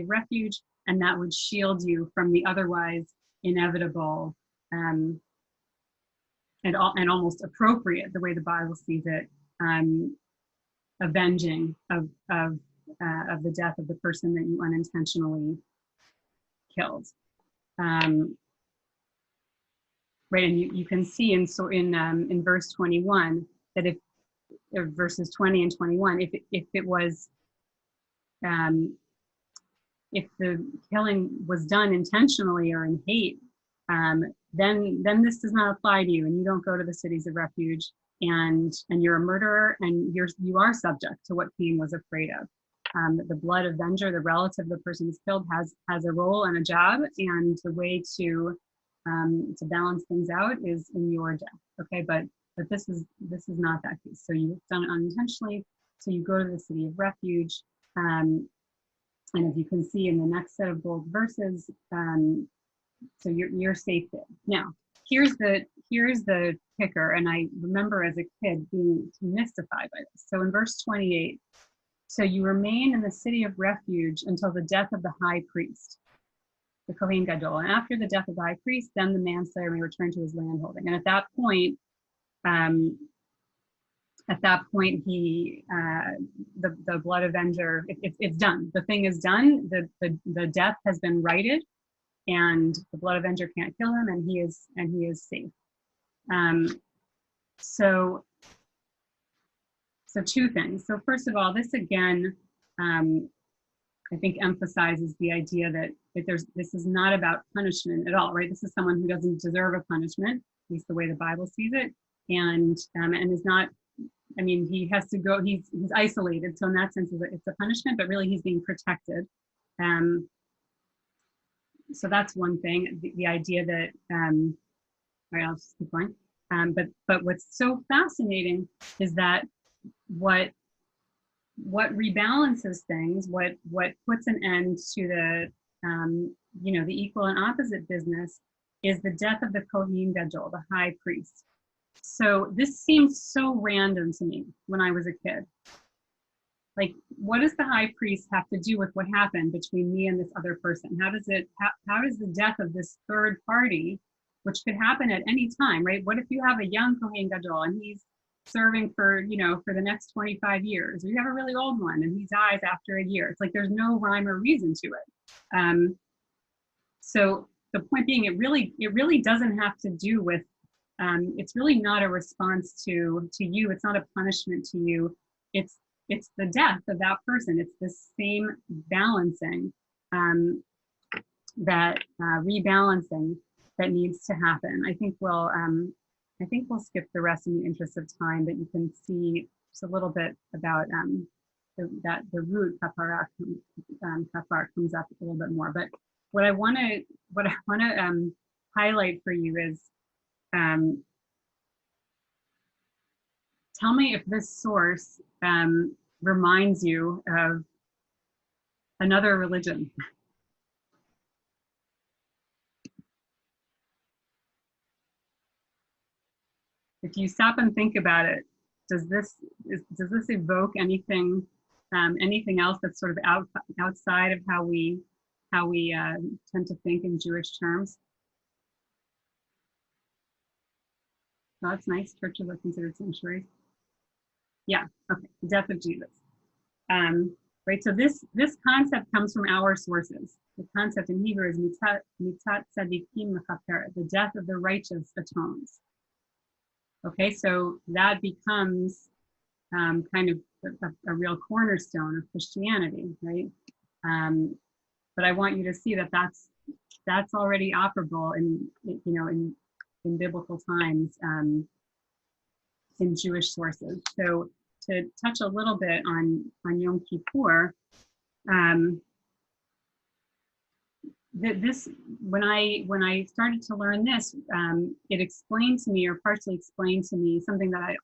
refuge, and that would shield you from the otherwise inevitable and almost appropriate, the way the Bible sees it, avenging of the death of the person that you unintentionally killed. Right, and you can see in verse 21 that or verses 20 and 21, if it was if the killing was done intentionally or in hate, then this does not apply to you, and you don't go to the cities of refuge, and you're a murderer, and you are subject to what Cain was afraid of. The blood avenger, the relative of the person who's killed, has a role and a job, and the way to balance things out is in your death. Okay, but this is not that case. So you've done it unintentionally. So you go to the city of refuge, and as you can see in the next set of bold verses, so you're safe there. Now, here's the kicker, and I remember as a kid being mystified by this. So in verse 28, so you remain in the city of refuge until the death of the high priest, the Kohen Gadol. And after the death of the high priest, then the manslayer may return to his landholding. And at that point, he, the blood avenger, it's done. The thing is done. The death has been righted, and the blood avenger can't kill him, and he is safe. So So two things. So first of all, this again, I think emphasizes the idea that this is not about punishment at all, right? This is someone who doesn't deserve a punishment, at least the way the Bible sees it, and is not. I mean, he has to go. He's isolated, so in that sense, it's a punishment, but really he's being protected. So that's one thing. The idea that. All right, I'll just keep going. But what's so fascinating is that what rebalances things, what puts an end to the the equal and opposite business, is the death of the Kohen Gadol, the high priest. So this seems so random to me when I was a kid. Like, what does the high priest have to do with what happened between me and this other person? How does the death of this third party, which could happen at any time, right? What if you have a young Kohen Gadol and he's serving for the next 25 years, or you have a really old one and he dies after a year? It's like there's no rhyme or reason to it. So the point being, it really doesn't have to do with. It's really not a response to you. It's not a punishment to you. It's the death of that person. It's the same balancing, that rebalancing that needs to happen. I think we'll skip the rest in the interest of time, but you can see just a little bit about the root kapparah comes up a little bit more. But what I want to highlight for you is, tell me if this source reminds you of another religion. If you stop and think about it, does this evoke anything else that's sort of outside of how we tend to think in Jewish terms? Oh, that's nice. Churches are considered sanctuaries. Yeah. Okay. The death of Jesus. Right. So this concept comes from our sources. The concept in Hebrew is mitzat tzadikim mechaperet. The death of the righteous atones. Okay. So that becomes kind of a real cornerstone of Christianity, right? But I want you to see that that's already operable in biblical times, in Jewish sources. So to touch a little bit on Yom Kippur, this when I started to learn this, it explained to me, or partially explained to me, something that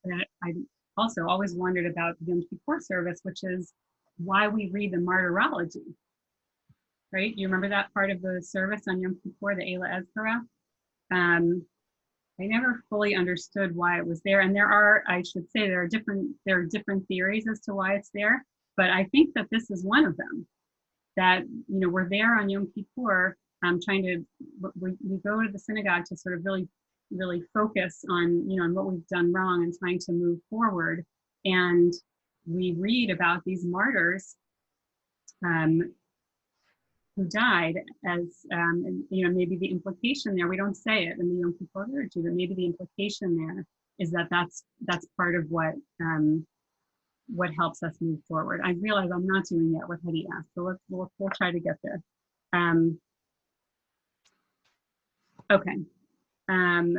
I also always wondered about the Yom Kippur service, which is why we read the Martyrology. Right? You remember that part of the service on Yom Kippur, the Eila Ezkara? I never fully understood why it was there, and there are different theories as to why it's there. But I think that this is one of them. That we're there on Yom Kippur, we go to the synagogue to sort of really focus on on what we've done wrong and trying to move forward, and we read about these martyrs who died, as maybe the implication there, we don't say it in the Yom Kippur liturgy, but maybe the implication there is that that's part of what helps us move forward. I realize I'm not doing yet what Hedy asked, so we'll try to get there. Okay. All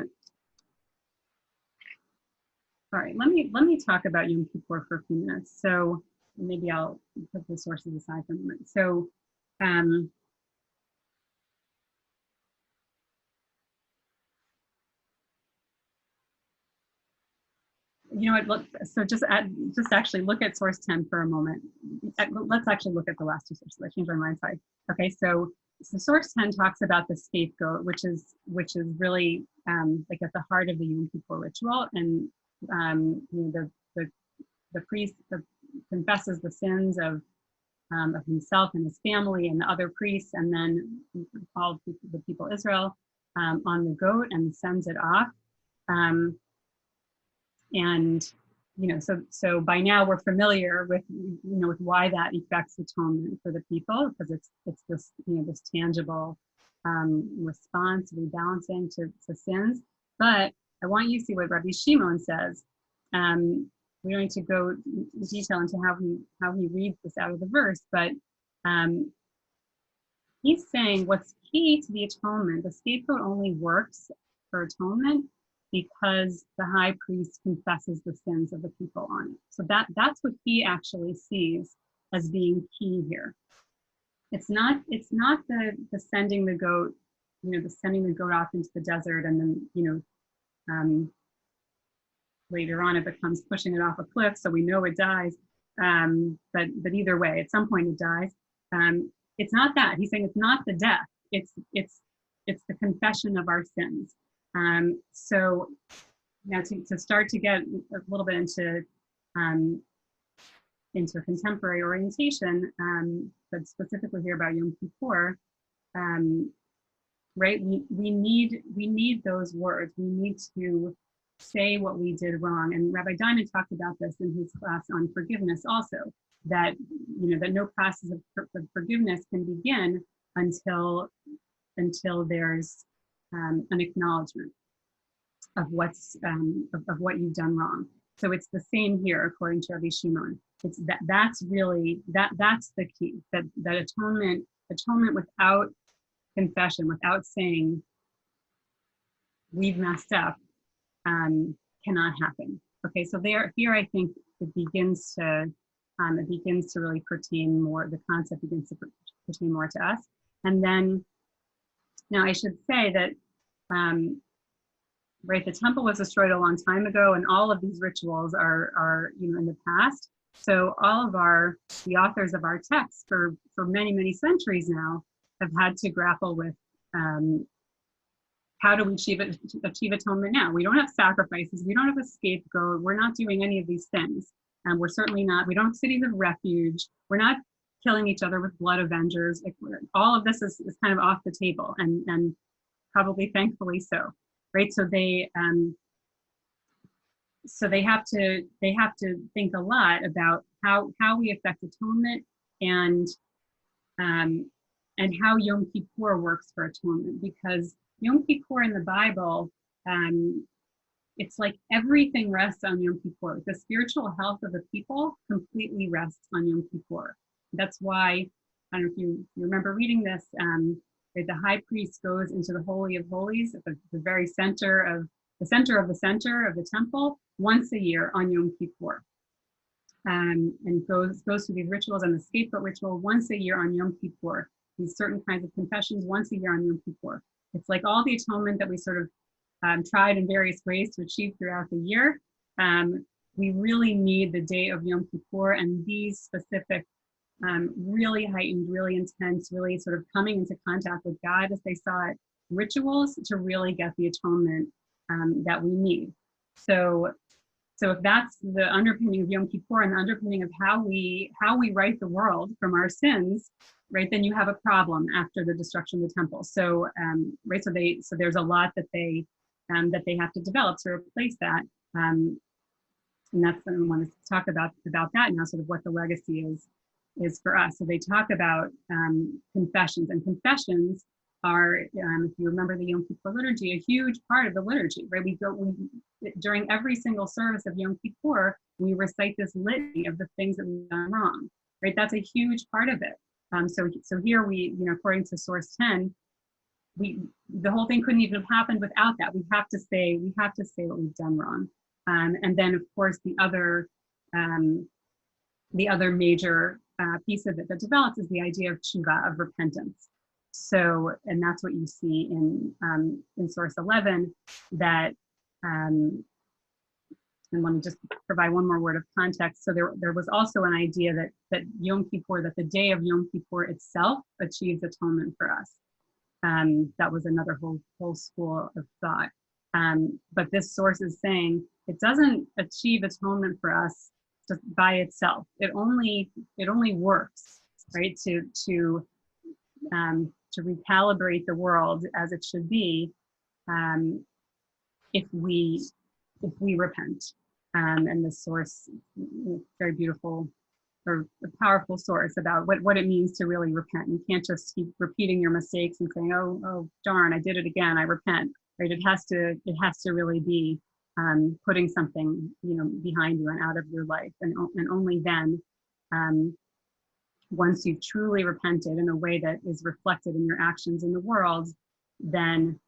right. Let me talk about Yom Kippur for a few minutes. So maybe I'll put the sources aside for a moment. So. You know what? So just actually look at source 10 for a moment. Let's actually look at the last two sources. I changed my mind. Sorry. Okay. So source 10 talks about the scapegoat, which is really like at the heart of the Yom Kippur ritual, and the priest confesses the sins of himself and his family and the other priests, and then all the people of Israel on the goat, and sends it off. And so by now we're familiar with with why that effects atonement for the people, because it's this this tangible response, rebalancing to sins. But I want you to see what Rabbi Shimon says. we don't need to go in detail into how he reads this out of the verse, but he's saying what's key to the atonement, the scapegoat only works for atonement because the high priest confesses the sins of the people on it. So that's what he actually sees as being key here. It's not the sending the goat, the sending the goat off into the desert and then, later on it becomes pushing it off a cliff, so we know it dies. But either way, at some point it dies. It's not that. He's saying it's not the death. It's the confession of our sins. So now to start to get a little bit into contemporary orientation, but specifically here about Yom Kippur, right? We need those words. We need to say what we did wrong. And Rabbi Diamond talked about this in his class on forgiveness also, that that no process of forgiveness can begin until there's an acknowledgement of what's of what you've done wrong. So it's the same here according to Rabbi Shimon. It's that's really that's the key, that atonement without confession, without saying we've messed up, cannot happen. Okay, so here I think it begins to really pertain more, the concept begins to pertain more to us. And then now I should say that right, the temple was destroyed a long time ago, and all of these rituals are in the past. So all of the authors of our texts for many centuries now have had to grapple with how do we achieve atonement now? We don't have sacrifices. We don't have a scapegoat. We're not doing any of these things. And we're certainly not, we don't have cities of refuge. We're not killing each other with blood avengers. Like, all of this is kind of off the table, and probably thankfully so, right? So they have to think a lot about how we affect atonement and how Yom Kippur works for atonement, because Yom Kippur in the Bible, it's like everything rests on Yom Kippur. The spiritual health of the people completely rests on Yom Kippur. That's why, I don't know if you remember reading this, the high priest goes into the Holy of Holies at the very center of the temple once a year on Yom Kippur. And goes through these rituals, and the scapegoat ritual once a year on Yom Kippur. These certain kinds of confessions once a year on Yom Kippur. It's like all the atonement that we sort of tried in various ways to achieve throughout the year. We really need the day of Yom Kippur and these specific, really heightened, really intense, really sort of coming into contact with God as they saw it, rituals to really get the atonement that we need. So if that's the underpinning of Yom Kippur and the underpinning of how we right the world from our sins, right, then you have a problem after the destruction of the temple. So right, so there's a lot that they have to develop to replace that, and that's what I want to talk about that now, sort of what the legacy is for us. So they talk about confessions, and confessions are, if you remember the Yom Kippur liturgy, a huge part of the liturgy, right? During every single service of Yom Kippur, we recite this litany of the things that we've done wrong, right? That's a huge part of it. So here we, according to source 10, the whole thing couldn't even have happened without that. We have to say what we've done wrong. And then of course the other major piece of it that develops is the idea of Chiva of Repentance. So, and that's what you see in source 11, that, and let me just provide one more word of context. So there was also an idea that Yom Kippur, that the day of Yom Kippur itself achieves atonement for us. That was another whole school of thought. But this source is saying it doesn't achieve atonement for us just by itself. It only works, right, to recalibrate the world as it should be, if we repent. And this source, very beautiful, or a powerful source about what it means to really repent. You can't just keep repeating your mistakes and saying, oh darn, I did it again, I repent. Right? It has to really be putting something, behind you and out of your life. And only then, once you've truly repented in a way that is reflected in your actions in the world, then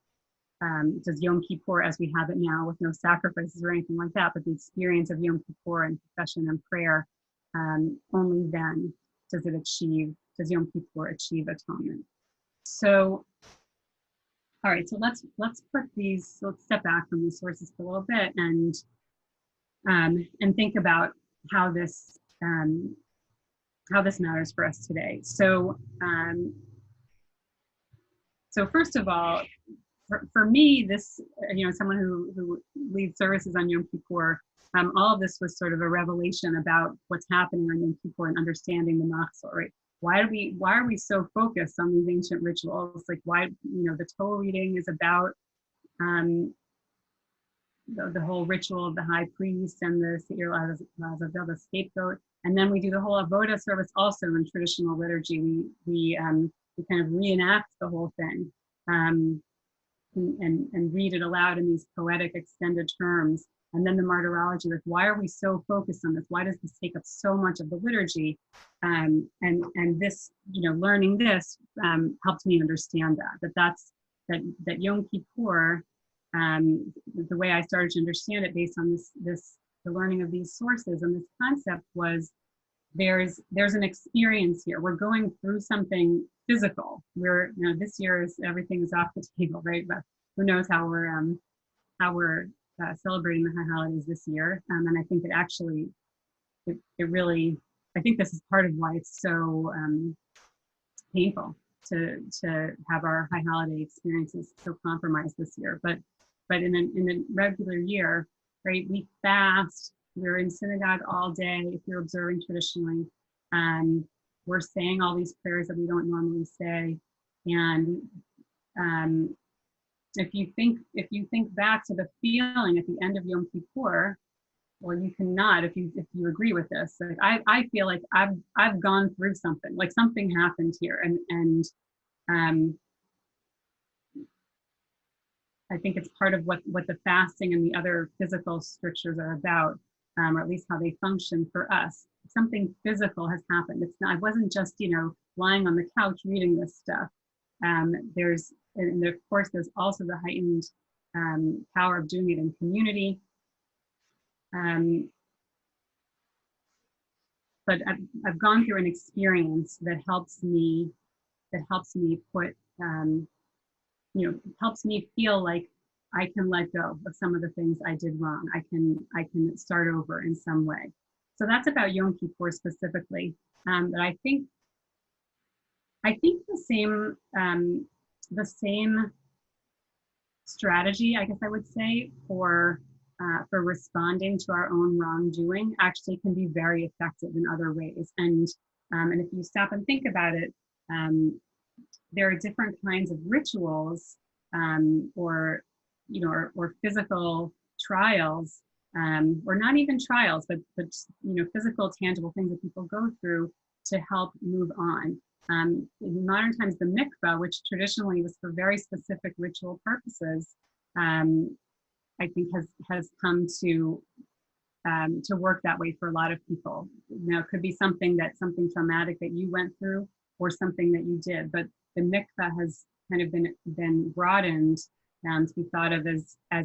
does Yom Kippur, as we have it now, with no sacrifices or anything like that, but the experience of Yom Kippur and confession and prayer, only then does Yom Kippur achieve atonement. So, all right, so let's step back from these sources for a little bit and think about how this matters for us today. So, so first of all, for me, this, someone who leads services on Yom Kippur, all of this was sort of a revelation about what's happening on Yom Kippur and understanding the mahzor, right? Why are we so focused on these ancient rituals? Like, why, the Torah reading is about the whole ritual of the high priest and the Seir Lazavil, the scapegoat, and then we do the whole avoda service also in traditional liturgy. We kind of reenact the whole thing. And read it aloud in these poetic extended terms. And then the martyrology, like, why are we so focused on this? Why does this take up so much of the liturgy? And this, learning this helped me understand that Yom Kippur, the way I started to understand it based on the learning of these sources and this concept was there's an experience here. We're going through something physical. This year everything is off the table, right? But who knows how we're celebrating the high holidays this year? And I think it really, I think this is part of why it's so painful to have our high holiday experiences so compromised this year. But in a regular year, right? We fast. We're in synagogue all day if you're observing traditionally. We're saying all these prayers that we don't normally say. And if you think back to the feeling at the end of Yom Kippur, well, you cannot if you agree with this. Like, I feel like I've gone through something, like something happened here, and I think it's part of what the fasting and the other physical strictures are about, or at least how they function for us. Something physical has happened. I wasn't just, lying on the couch reading this stuff. Of course, there's also the heightened power of doing it in community. But I've gone through an experience that helps me put, helps me feel like I can let go of some of the things I did wrong. I can start over in some way. So that's about Yom Kippur specifically. But I think the same strategy, I guess I would say, for responding to our own wrongdoing actually can be very effective in other ways. And if you stop and think about it, there are different kinds of rituals or physical trials, or not even trials, but physical, tangible things that people go through to help move on. In modern times, the mikvah, which traditionally was for very specific ritual purposes, I think has come to work that way for a lot of people. Now, it could be something traumatic that you went through, or something that you did, but the mikvah has kind of been broadened to be thought of as a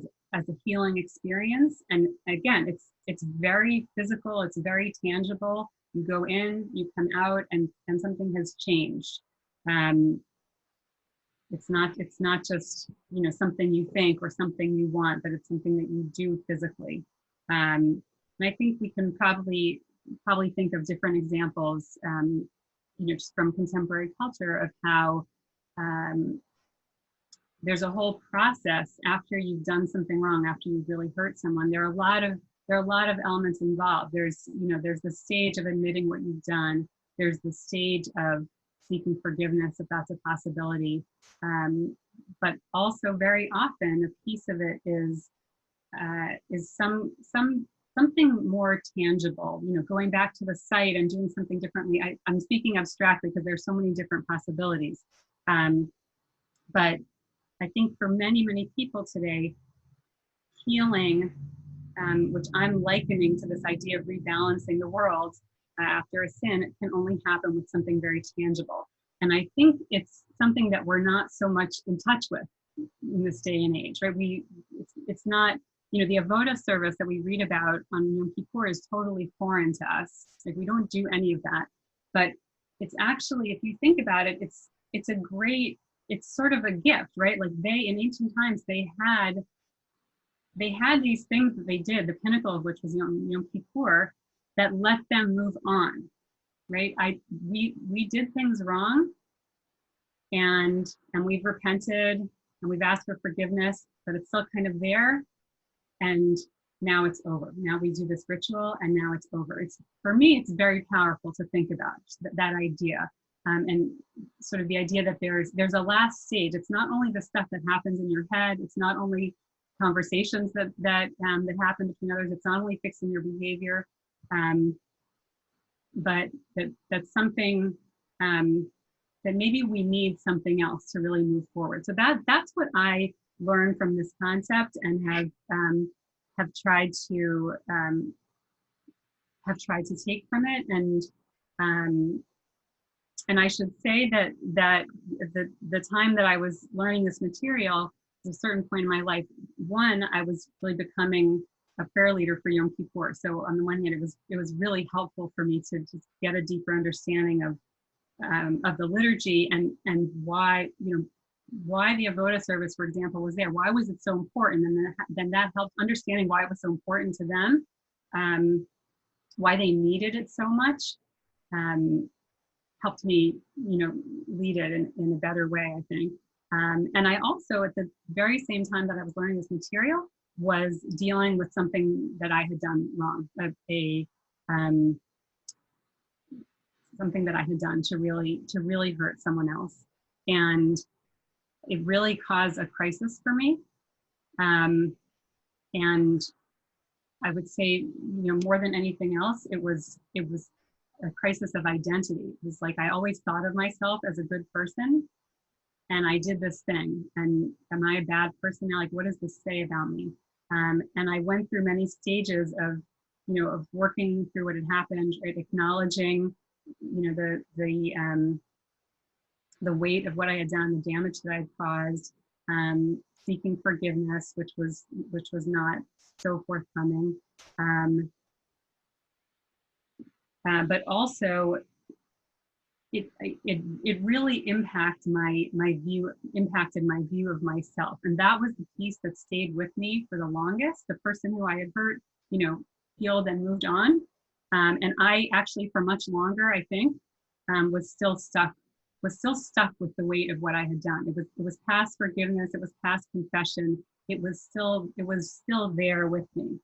healing experience. And again, it's very physical, it's very tangible. You go in, you come out, and something has changed. It's not just something you think or something you want, but it's something that you do physically. And I think we can probably think of different examples, just from contemporary culture, of how there's a whole process after you've done something wrong, after you've really hurt someone. There are a lot of elements involved. There's the stage of admitting what you've done. There's the stage of seeking forgiveness, if that's a possibility. But also very often a piece of it is something more tangible, going back to the site and doing something differently. I'm speaking abstractly because there's so many different possibilities. But I think for many, many people today, healing, which I'm likening to this idea of rebalancing the world after a sin, it can only happen with something very tangible. And I think it's something that we're not so much in touch with in this day and age, right? It's not, you know, the avoda service that we read about on Yom Kippur is totally foreign to us. Like, we don't do any of that. But it's actually, if you think about it, it's a great, it's sort of a gift, right? Like, they, in ancient times, they had these things that they did, the pinnacle of which was Yom Kippur, that let them move on, right? We did things wrong, and we've repented, and we've asked for forgiveness, but it's still kind of there, and now it's over. Now we do this ritual, and now it's over. It's, for me, it's very powerful to think about that idea, and sort of the idea that there's a last stage. It's not only the stuff that happens in your head. It's not only conversations that happen between others. It's not only fixing your behavior, but that's something that maybe we need something else to really move forward. So that's what I learned from this concept, and have tried to take from it. And I should say that the time that I was learning this material, at a certain point in my life, one, I was really becoming a prayer leader for Yom Kippur. So on the one hand, it was really helpful for me to just get a deeper understanding of the liturgy, and why, you know, why the avoda service, for example, was there. Why was it so important? And then that helped understanding why it was so important to them, why they needed it so much, helped me, you know, lead it in a better way, I think. And I also, at the very same time that I was learning this material, was dealing with something that I had done wrong, something that I had done to really hurt someone else. And it really caused a crisis for me. And I would say, you know, more than anything else, it was a crisis of identity. It was like, I always thought of myself as a good person, and I did this thing, and am I a bad person now? Like, what does this say about me? And I went through many stages of, you know, of working through what had happened, right? Acknowledging, you know, the weight of what I had done, the damage that I had caused, seeking forgiveness, which was not so forthcoming. But also, it really impacted my view of myself, and that was the piece that stayed with me for the longest. The person who I had hurt, you know, healed and moved on, and I actually, for much longer, I think, was still stuck with the weight of what I had done. It was past forgiveness. It was past confession. It was still there with me.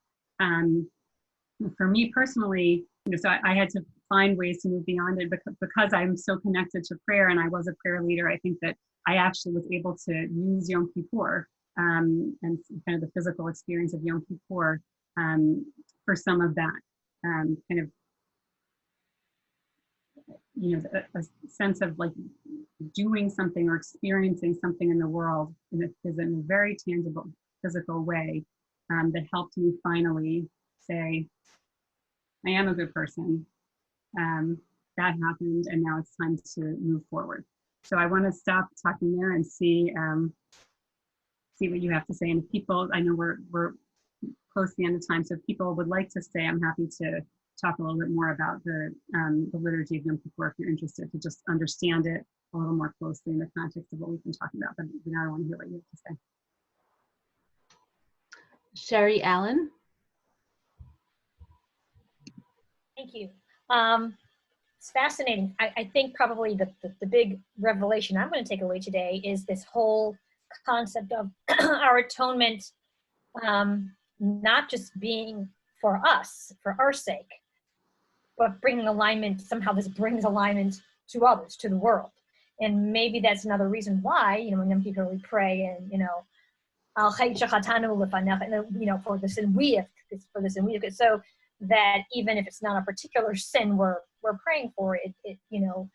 For me personally, you know, so I had to find ways to move beyond it, because I'm so connected to prayer, and I was a prayer leader. I think that I actually was able to use Yom Kippur, and kind of the physical experience of Yom Kippur, for some of that, kind of, you know, a sense of like doing something or experiencing something in the world in a very tangible, physical way, that helped me finally say, I am a good person. That happened, and now it's time to move forward. So I want to stop talking there and see what you have to say. And if people, I know we're close to the end of time, so if people would like to stay, I'm happy to talk a little bit more about the liturgy of Yom Kippur if you're interested, to just understand it a little more closely in the context of what we've been talking about. But now I want to hear what you have to say. Sherry Allen. Thank you. It's fascinating. I think probably the big revelation I'm going to take away today is this whole concept of our atonement, not just being for us, for our sake, but bringing alignment. Somehow this brings alignment to others, to the world. And maybe that's another reason why, you know, when people we pray and, you know, for the sin we have, so that even if it's not a particular sin we're praying for, it you know,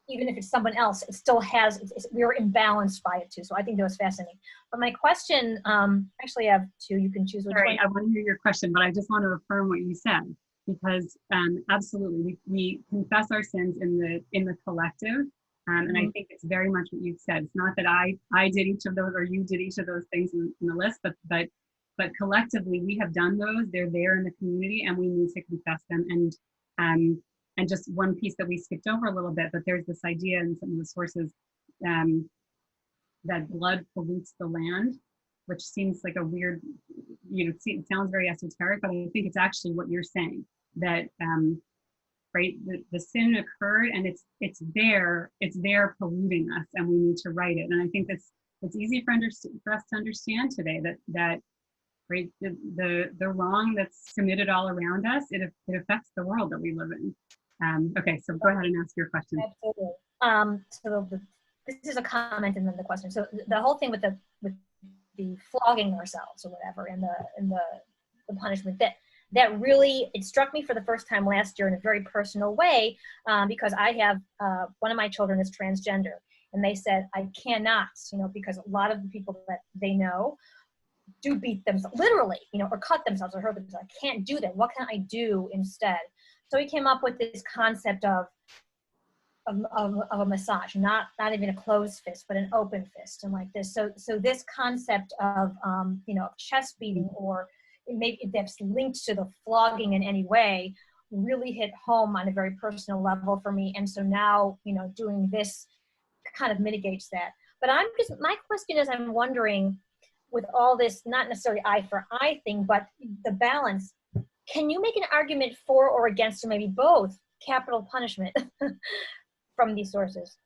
even if it's someone else, it still has, we're imbalanced by it too. So I think that was fascinating. But my question, actually I have two, you can choose which Sorry, one. I want to hear your question, but I just want to affirm what you said, because absolutely, we confess our sins in the collective, and I think it's very much what you said. It's not that I did each of those or you did each of those things in the list, but collectively we have done those. They're there in the community, and we need to confess them. And just one piece that we skipped over a little bit, but there's this idea in some of the sources that blood pollutes the land, which seems like a weird, it sounds very esoteric, but I think it's actually what you're saying, that right, the sin occurred, and it's there polluting us, and we need to right it. And I think it's easy for us to understand today that right, the wrong that's committed all around us, it affects the world that we live in. Okay, so go ahead and ask your question. Absolutely. So this is a comment and then the question. So the whole thing with the flogging ourselves or whatever, and the punishment, that really, it struck me for the first time last year in a very personal way, because I have one of my children is transgender, and they said I cannot, because a lot of the people that they know do beat themselves literally, or cut themselves or hurt themselves. I can't do that. What can I do instead? So he came up with this concept of a massage, not even a closed fist, but an open fist, and like this. So this concept of chest beating, or maybe that's linked to the flogging in any way, really hit home on a very personal level for me. And so now, doing this kind of mitigates that. But my question is, I'm wondering, with all this, not necessarily eye for eye thing, but the balance, can you make an argument for or against, or maybe both, capital punishment from these sources?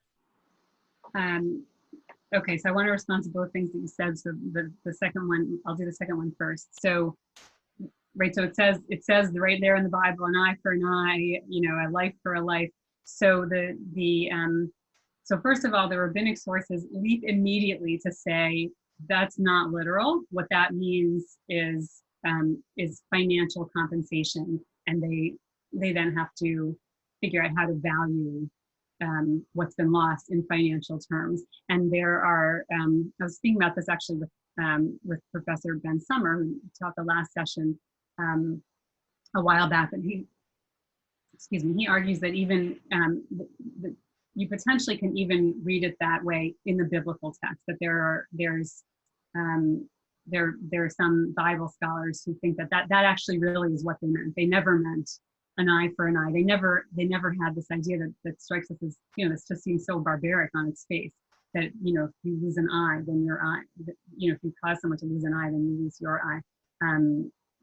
Okay, so I want to respond to both things that you said. So the second one, I'll do the second one first. So, right, so it says right there in the Bible, an eye for an eye, a life for a life. So so first of all, the rabbinic sources leap immediately to say that's not literal. What that means is financial compensation, and they then have to figure out how to value what's been lost in financial terms. And there are, I was speaking about this actually with Professor Ben Summer, who taught the last session a while back, and he argues that even you potentially can even read it that way in the biblical text, that there are some Bible scholars who think that actually really is what they meant. They never meant an eye for an eye. They never had this idea that strikes us as, this just seems so barbaric on its face, that, if you lose an eye, then your eye, if you cause someone to lose an eye, then you lose your eye.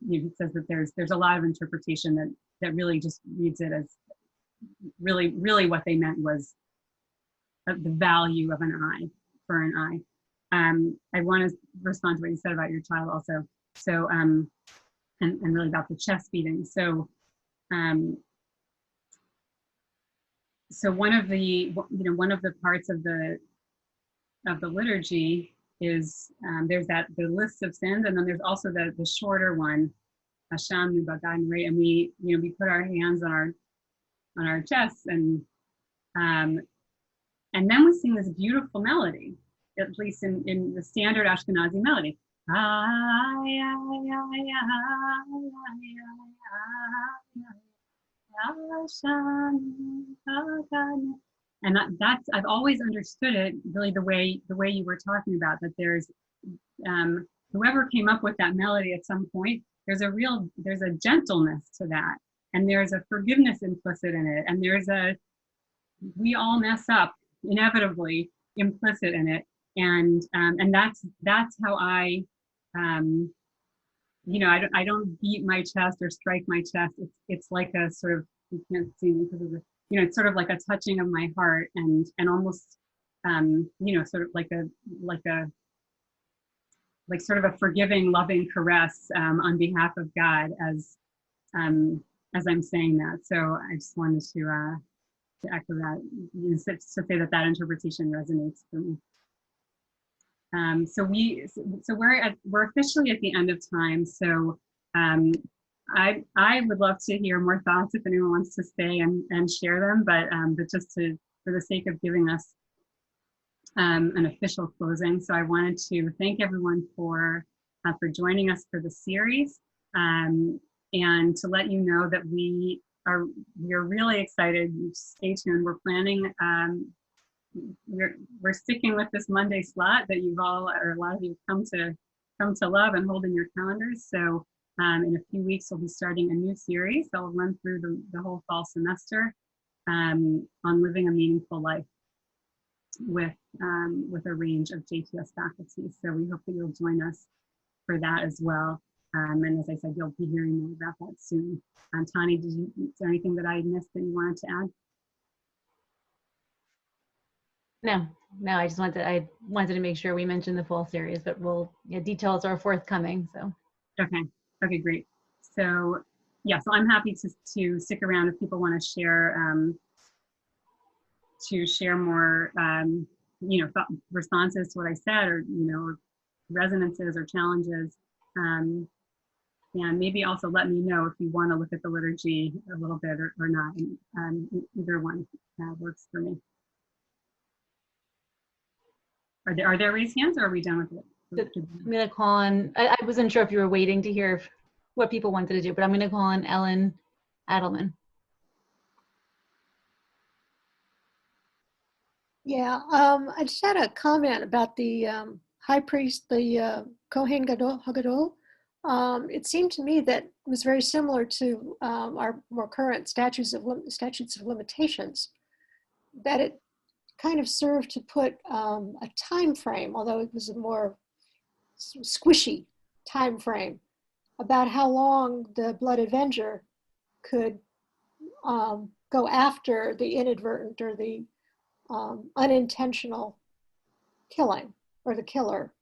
He says that there's a lot of interpretation that really just reads it as really, really what they meant was the value of an eye for an eye. I want to respond to what you said about your child also. So, and really about the chest beating. So, so one of the parts of the liturgy is there's the list of sins, and then there's also the shorter one, Hashem Nubagan, right? And we put our hands on our chests, and then we sing this beautiful melody, at least in the standard Ashkenazi melody. And that's, I've always understood it really the way you were talking about, that there's whoever came up with that melody at some point, there's a gentleness to that, and there's a forgiveness implicit in it, and we all mess up inevitably implicit in it, and that's how I don't beat my chest or strike my chest. It's like a sort of, you can't see me because of the, it's sort of like a touching of my heart, and almost sort of like sort of a forgiving, loving caress on behalf of God as I'm saying that. So I just wanted to echo that, to say that interpretation resonates for me. So we're officially at the end of time. So I would love to hear more thoughts if anyone wants to stay and share them. But just to for the sake of giving us an official closing. So I wanted to thank everyone for joining us for the series, and to let you know that we are really excited. Stay tuned. We're planning. We're sticking with this Monday slot that you've all, or a lot of you, come to love and hold in your calendars. So in a few weeks, we'll be starting a new series that will run through the whole fall semester on living a meaningful life with a range of JTS faculty. So we hope that you'll join us for that as well. And as I said, you'll be hearing more about that soon. Tani, is there anything that I missed that you wanted to add? No, I wanted to make sure we mentioned the full series, but details are forthcoming, so. Okay, great. So yeah, so I'm happy to stick around if people want to share more, responses to what I said, or, or resonances or challenges. And maybe also let me know if you want to look at the liturgy a little bit or not. Either one works for me. Are there raised hands, or are we done with it? I'm going to call on, I wasn't sure if you were waiting to hear what people wanted to do, but I'm going to call on Ellen Adelman. Yeah, I just had a comment about the high priest, the Kohen Hagadol. It seemed to me that it was very similar to our more current statutes of limitations, that it kind of served to put a time frame, although it was a more squishy time frame, about how long the blood avenger could go after the inadvertent or the unintentional killing, or the killer.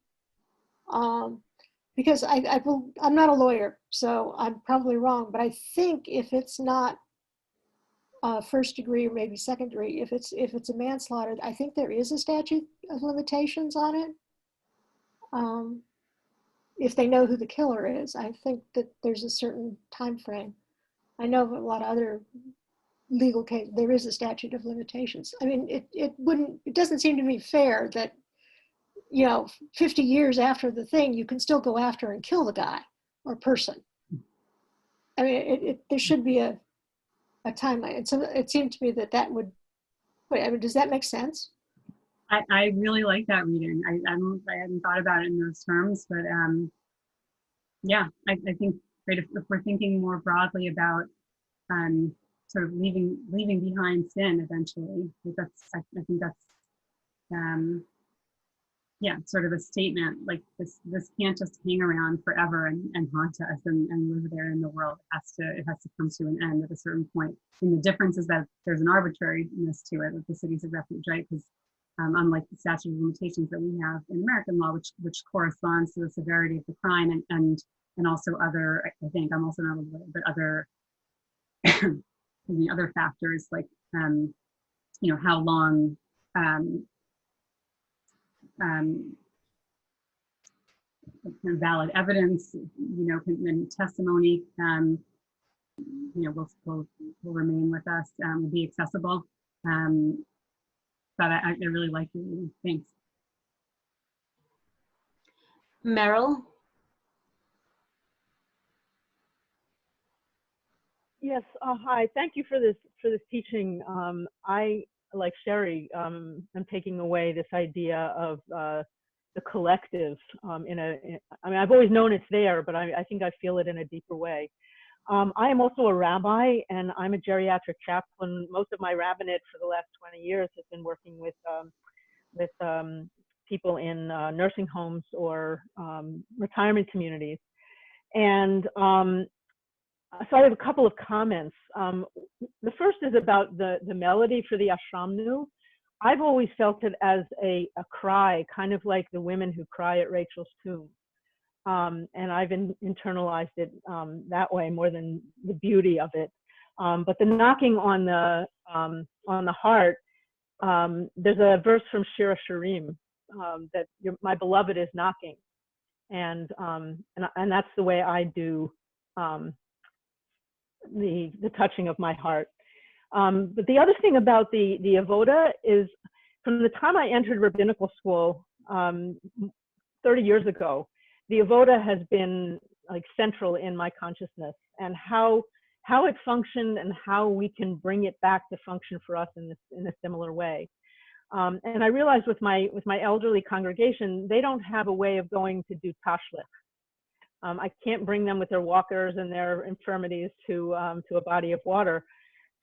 Because I'm not a lawyer, so I'm probably wrong, but I think if it's not first degree or maybe second degree, if it's a manslaughter, I think there is a statute of limitations on it. If they know who the killer is, I think that there's a certain time frame. I know of a lot of other legal cases, there is a statute of limitations. I mean, it doesn't seem to me fair that, 50 years after the thing, you can still go after and kill the guy or person. I mean, there should be a timeline. And so it seemed to me that would, does that make sense? I really like that reading. I hadn't thought about it in those terms, but yeah, I think if we're thinking more broadly about sort of leaving behind sin eventually, I think that's sort of a statement like this can't just hang around forever and haunt us and live there in the world. It has to come to an end at a certain point. And the difference is that there's an arbitrariness to it with the cities of refuge, right? Because unlike the statute of limitations that we have in American law, which corresponds to the severity of the crime and also other, I think I'm also not a lawyer, but other other factors like how long valid evidence, and testimony, will remain with us, will be accessible. But I really like it. Thanks. Meryl? Yes, hi. Thank you for this teaching. I, like Sherry, am taking away this idea of the collective. I've always known it's there, but I think I feel it in a deeper way. I am also a rabbi, and I'm a geriatric chaplain. Most of my rabbinate for the last 20 years has been working with people in nursing homes or retirement communities. And so I have a couple of comments. The first is about the melody for the Ashramnu. I've always felt it as a cry, kind of like the women who cry at Rachel's tomb. And I've internalized it that way more than the beauty of it. But the knocking on the heart, there's a verse from Shira Shirim that my beloved is knocking, and that's the way I do the touching of my heart. But the other thing about the avoda is, from the time I entered rabbinical school 30 years ago, the avoda has been like central in my consciousness, and how it functioned and how we can bring it back to function for us in a similar way. And I realized with my elderly congregation, they don't have a way of going to do tashlich. I can't bring them with their walkers and their infirmities to a body of water.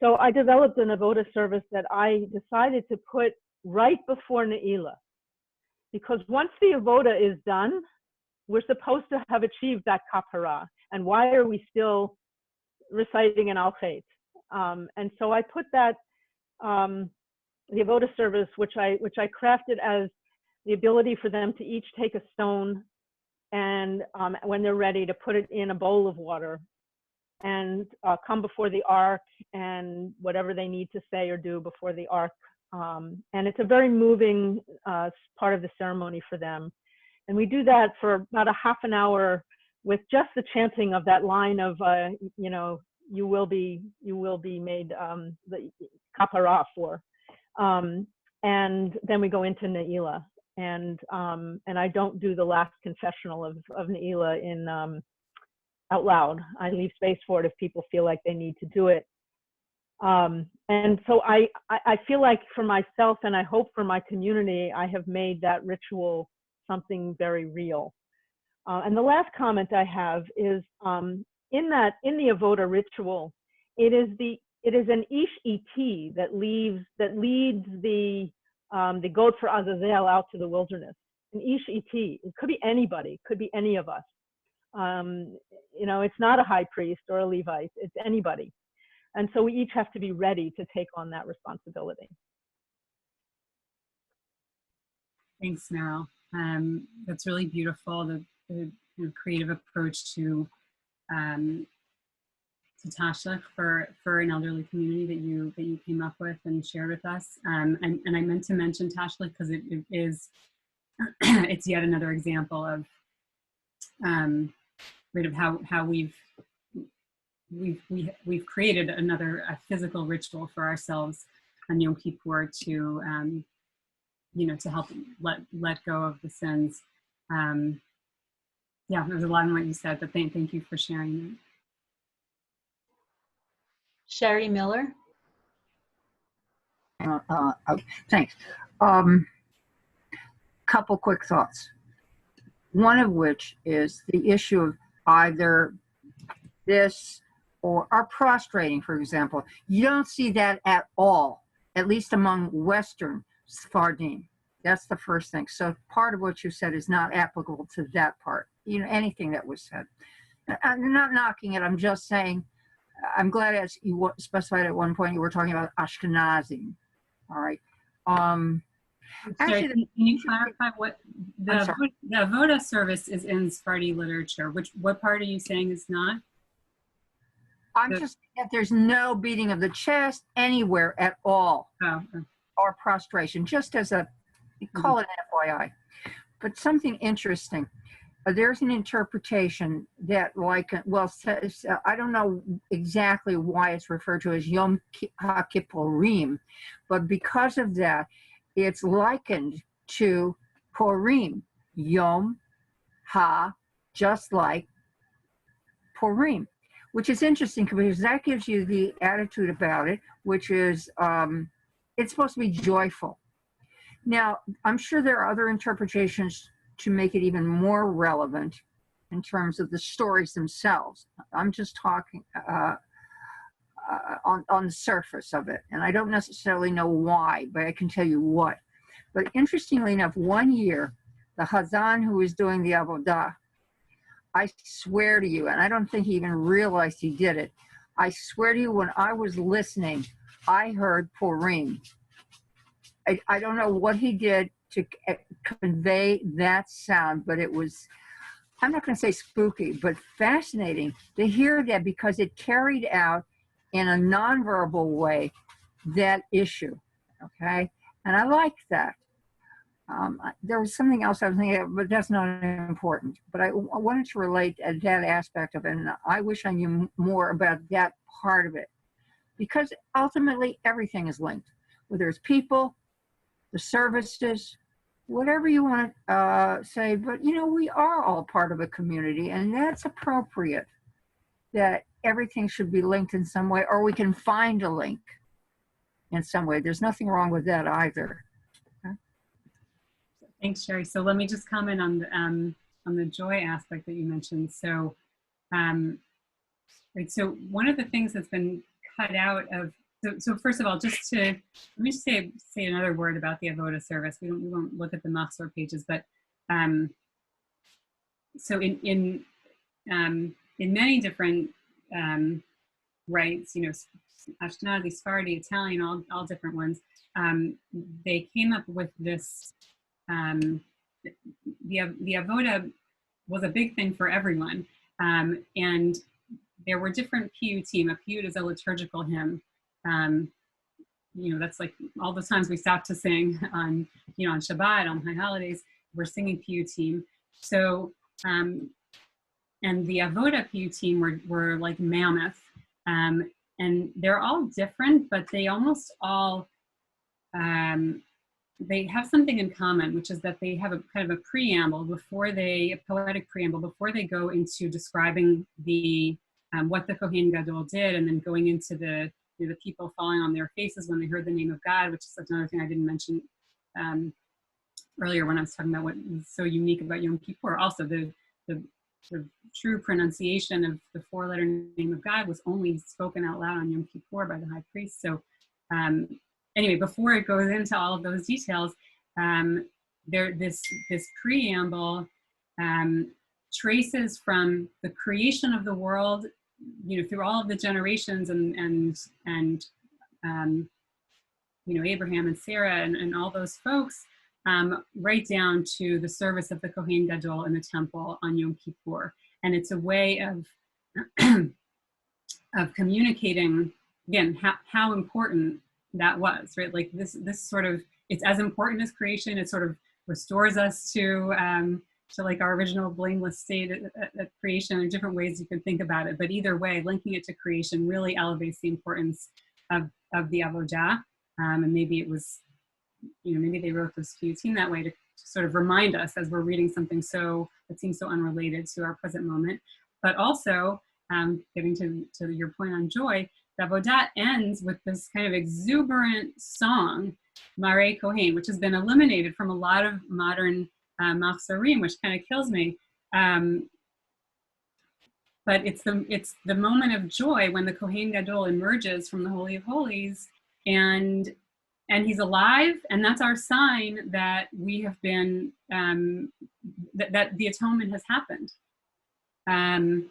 So I developed an avoda service that I decided to put right before Ne'ilah, because once the avoda is done, we're supposed to have achieved that kapparah. And why are we still reciting an al-chet? And so I put that, the avoda service, which I crafted as the ability for them to each take a stone and when they're ready to put it in a bowl of water and come before the ark and whatever they need to say or do before the ark. And it's a very moving part of the ceremony for them. And we do that for about a half an hour with just the chanting of that line of, you will be made the kapparah for. And then we go into Ne'ilah. And I don't do the last confessional of Ne'ilah in out loud. I leave space for it if people feel like they need to do it. And so I feel like for myself, and I hope for my community, I have made that ritual something very real. And the last comment I have is in the avoda ritual, it is an ish iti that leads the goat for Azazel out to the wilderness. An ish iti, it could be anybody, it could be any of us. It's not a high priest or a Levite, it's anybody. And so we each have to be ready to take on that responsibility. Thanks, Meryl. That's really beautiful, the creative approach to tashlich for an elderly community that you came up with and shared with us. And I meant to mention tashlich because it is it's yet another example of how we've created a physical ritual for ourselves on Yom Kippur to to help let go of the sins. There's a lot in what you said, but thank you for sharing that. Sherry Miller. Thanks. Couple quick thoughts. One of which is the issue of either this or our prostrating, for example. You don't see that at all, at least among Western Sephardim. That's the first thing. So part of what you said is not applicable to that part. Anything that was said. I'm not knocking it. I'm just saying, I'm glad, as you specified at one point, you were talking about Ashkenazim. All right. Actually, can you clarify what the avoda service is in Sephardi literature? What part are you saying is not? I'm just saying that there's no beating of the chest anywhere at all, or prostration, just as call it an FYI. But something interesting. There's an interpretation that, says, I don't know exactly why it's referred to as Yom Kippurim, but because of that, it's likened to Purim, Yom Ha, just like Purim, which is interesting because that gives you the attitude about it, which is it's supposed to be joyful. Now, I'm sure there are other interpretations to make it even more relevant in terms of the stories themselves. I'm just talking on the surface of it, and I don't necessarily know why, but I can tell you what. But interestingly enough, one year, the Hazan who was doing the avodah, I swear to you, and I don't think he even realized he did it, I swear to you, when I was listening, I heard Purim. I don't know what he did to convey that sound, but it was, I'm not going to say spooky, but fascinating to hear that because it carried out in a nonverbal way that issue, okay? And I like that. There was something else I was thinking of, but that's not important. But I wanted to relate that aspect of it, and I wish I knew more about that part of it. because ultimately everything is linked, whether it's people, the services, whatever you want to say. But, you know, we are all part of a community, and that's appropriate that everything should be linked in some way, or we can find a link in some way. There's nothing wrong with that either. Okay? Thanks, Sherry. So let me just comment on the joy aspect that you mentioned. So, right, so one of the things that's been cut out of, so first of all, just to, let me just say another word about the Avoda service. We won't look at the mahzor pages, but so in many different rites, you know, Ashkenazi, Sephardi, Italian, all different ones, they came up with this, the Avoda was a big thing for everyone. And there were different piyutim. A piyut is a liturgical hymn. You know, that's like all the times we stop to sing on, you know, on Shabbat, on high holidays, we're singing piyutim. So, and the Avoda piyutim were like mammoth. And they're all different, but they almost all, they have something in common, which is that they have a kind of a preamble before a poetic preamble, before they go into describing the, what the Kohen Gadol did, and then going into the, you know, the people falling on their faces when they heard the name of God, which is another thing I didn't mention earlier when I was talking about what is so unique about Yom Kippur. Also, the true pronunciation of the four-letter name of God was only spoken out loud on Yom Kippur by the high priest. So anyway, before it goes into all of those details, this preamble traces from the creation of the world, you know, through all of the generations and you know, Abraham and Sarah and all those folks, right down to the service of the Kohen Gadol in the temple on Yom Kippur. And it's a way of of communicating, again, how important that was, right? Like this sort of, it's as important as creation. It sort of restores us to like our original blameless state at creation. There are different ways you can think about it, but either way, linking it to creation really elevates the importance of the avodah. And maybe it was, you know, maybe they wrote this piyutim that way to sort of remind us as we're reading something that seems so unrelated to our present moment. But also, getting to your point on joy, the avodah ends with this kind of exuberant song, Marei Kohen, which has been eliminated from a lot of modern mahzorim, which kind of kills me. But it's the moment of joy when the Kohen Gadol emerges from the Holy of Holies, and he's alive, and that's our sign that we have been, that the atonement has happened. And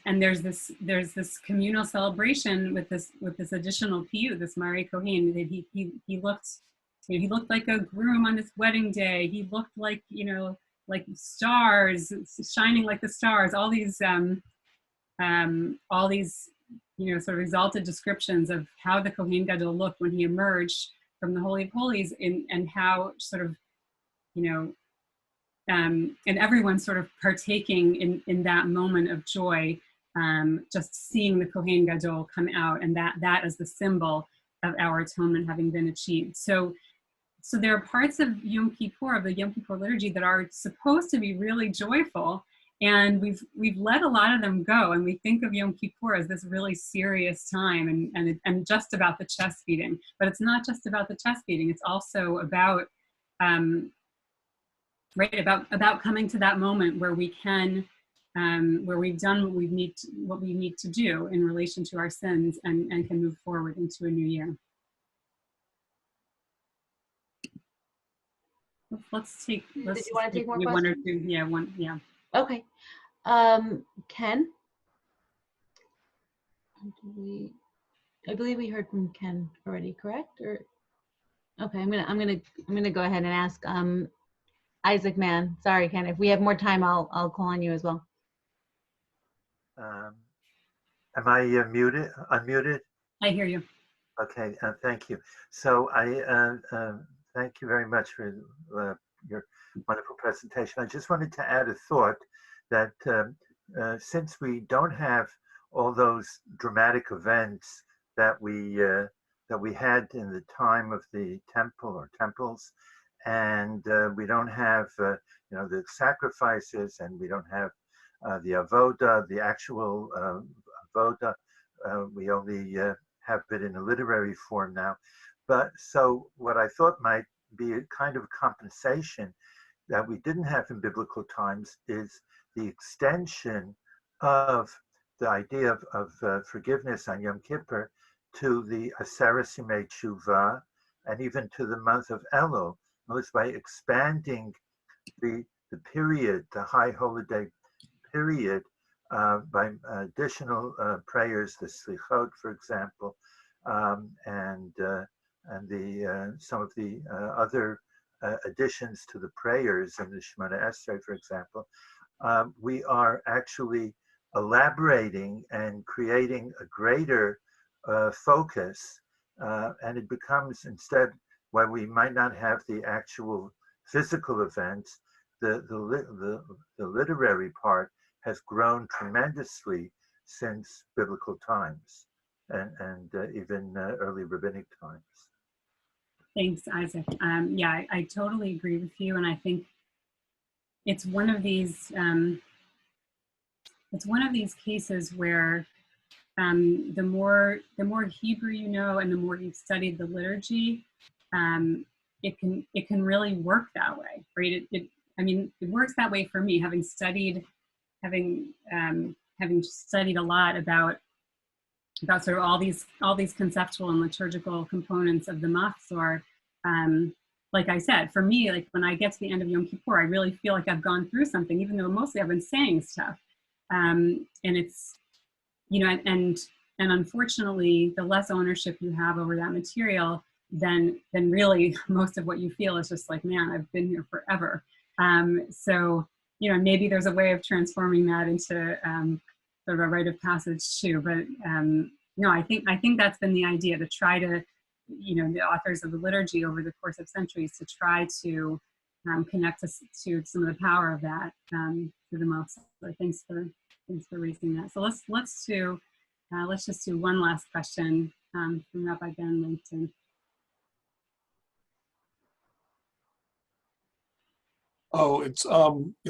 there's this communal celebration with this additional piyut, this Marei Kohen, that he looked like a groom on his wedding day. He looked like, you know, like stars, shining like the stars. All these you know, sort of exalted descriptions of how the Kohen Gadol looked when he emerged from the Holy of Holies, and how sort of, you know, and everyone sort of partaking in that moment of joy, just seeing the Kohen Gadol come out, and that is the symbol of our atonement having been achieved. So there are parts of Yom Kippur, of the Yom Kippur liturgy, that are supposed to be really joyful, and we've let a lot of them go, and we think of Yom Kippur as this really serious time and just about the chest beating. But it's not just about the chest beating. It's also about about coming to that moment where we can, where we've done what we need to do in relation to our sins, and can move forward into a new year. Let's Did you want to take more questions? One or two, yeah. Okay. Ken? I believe we heard from Ken already, correct? Or okay, I'm gonna go ahead and ask Isaac Mann. Sorry, Ken. If we have more time, I'll call on you as well. Am I unmuted? I hear you. Okay, thank you. So I thank you very much for your wonderful presentation. I just wanted to add a thought that since we don't have all those dramatic events that we had in the time of the temple or temples, and we don't have the sacrifices, and we don't have the avoda, the actual avoda. We only have it in a literary form now. But so what I thought might be a kind of compensation that we didn't have in biblical times is the extension of the idea of forgiveness on Yom Kippur to the Aseres Yemei Tshuva, and even to the month of Elul. By expanding the period, the high holiday period, by additional prayers, the Slichot, for example, and some of the other additions to the prayers in the Shemona Esrei, for example, we are actually elaborating and creating a greater focus, and it becomes, instead, when we might not have the actual physical events, the literary part has grown tremendously since biblical times and even early rabbinic times. Thanks, Isaac. Yeah, I totally agree with you, and I think it's one of these cases where the more Hebrew you know, and the more you've studied the liturgy, it can really work that way, right? It works that way for me, having studied a lot about sort of all these conceptual and liturgical components of the mahzor. Like I said, for me, like when I get to the end of Yom Kippur, I really feel like I've gone through something, even though mostly I've been saying stuff. And it's, and unfortunately, the less ownership you have over that material, then really most of what you feel is just like, man, I've been here forever. So, maybe there's a way of transforming that into sort of a rite of passage too. But I think that's been the idea, to try to, the authors of the liturgy over the course of centuries, to try to connect us to some of the power of that through the mahzor. So thanks for raising that. So let's just do one last question from Rabbi Ben LinkedIn. Oh, it's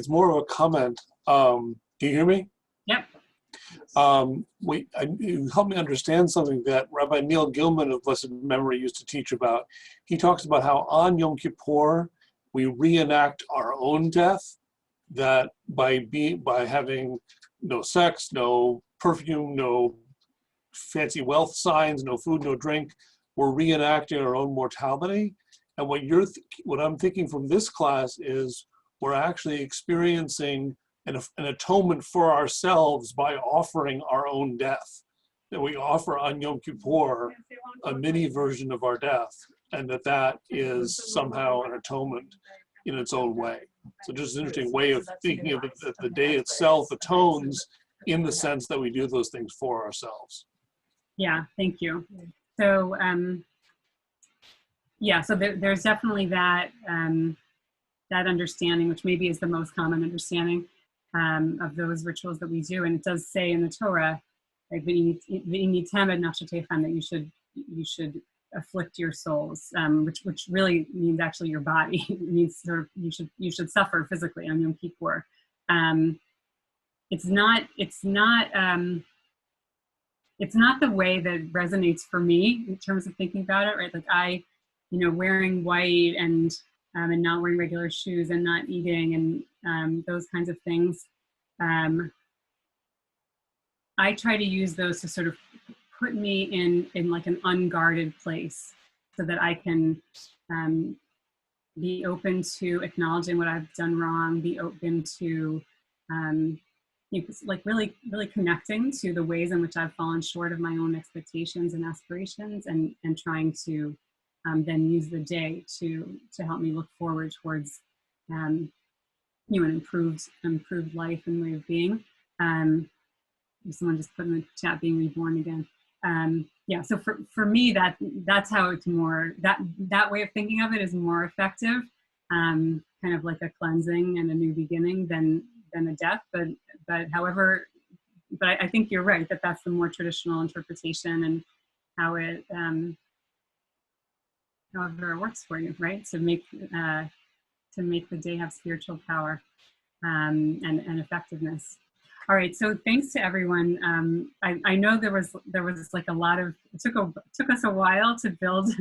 more of a comment. Can you hear me? Yep. You helped me understand something that Rabbi Neil Gilman of blessed memory used to teach about. He talks about how on Yom Kippur we reenact our own death, that by having no sex, no perfume, no fancy wealth signs, no food, no drink, we're reenacting our own mortality. And what I'm thinking from this class is we're actually experiencing an atonement for ourselves by offering our own death. That we offer on Yom Kippur a mini version of our death, and that is somehow an atonement in its own way. So just an interesting way of thinking of it, that the day itself atones in the sense that we do those things for ourselves. Yeah, thank you. So, so there's definitely that understanding, which maybe is the most common understanding of those rituals that we do. And it does say in the Torah, like, that you should afflict your souls, which really means actually your body. It means sort of you should suffer physically on Yom Kippur. It's not the way that resonates for me in terms of thinking about it, right? Like wearing white and not wearing regular shoes and not eating and those kinds of things. I try to use those to sort of put me in like an unguarded place, so that I can be open to acknowledging what I've done wrong, be open to like really, really connecting to the ways in which I've fallen short of my own expectations and aspirations, and trying to then use the day to help me look forward towards an improved life and way of being. Someone just put in the chat, being reborn again. So for me, that's how it's more, that way of thinking of it is more effective, kind of like a cleansing and a new beginning than a death. But however but I think you're right that that's the more traditional interpretation and how it, however it works for you, right? To make the day have spiritual power and effectiveness. All right, so thanks to everyone. I know there was like a lot of, it took us a while to build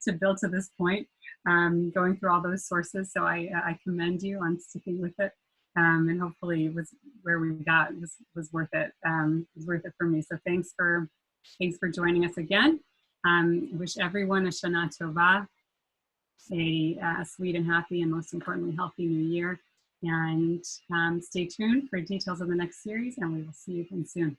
to this point, going through all those sources. So I commend you on sticking with it, and hopefully it was where we got was worth it. Was worth it for me. So thanks for joining us again. Wish everyone a Shana Tova, a sweet and happy and most importantly healthy new year. And stay tuned for details of the next series, and we will see you again soon.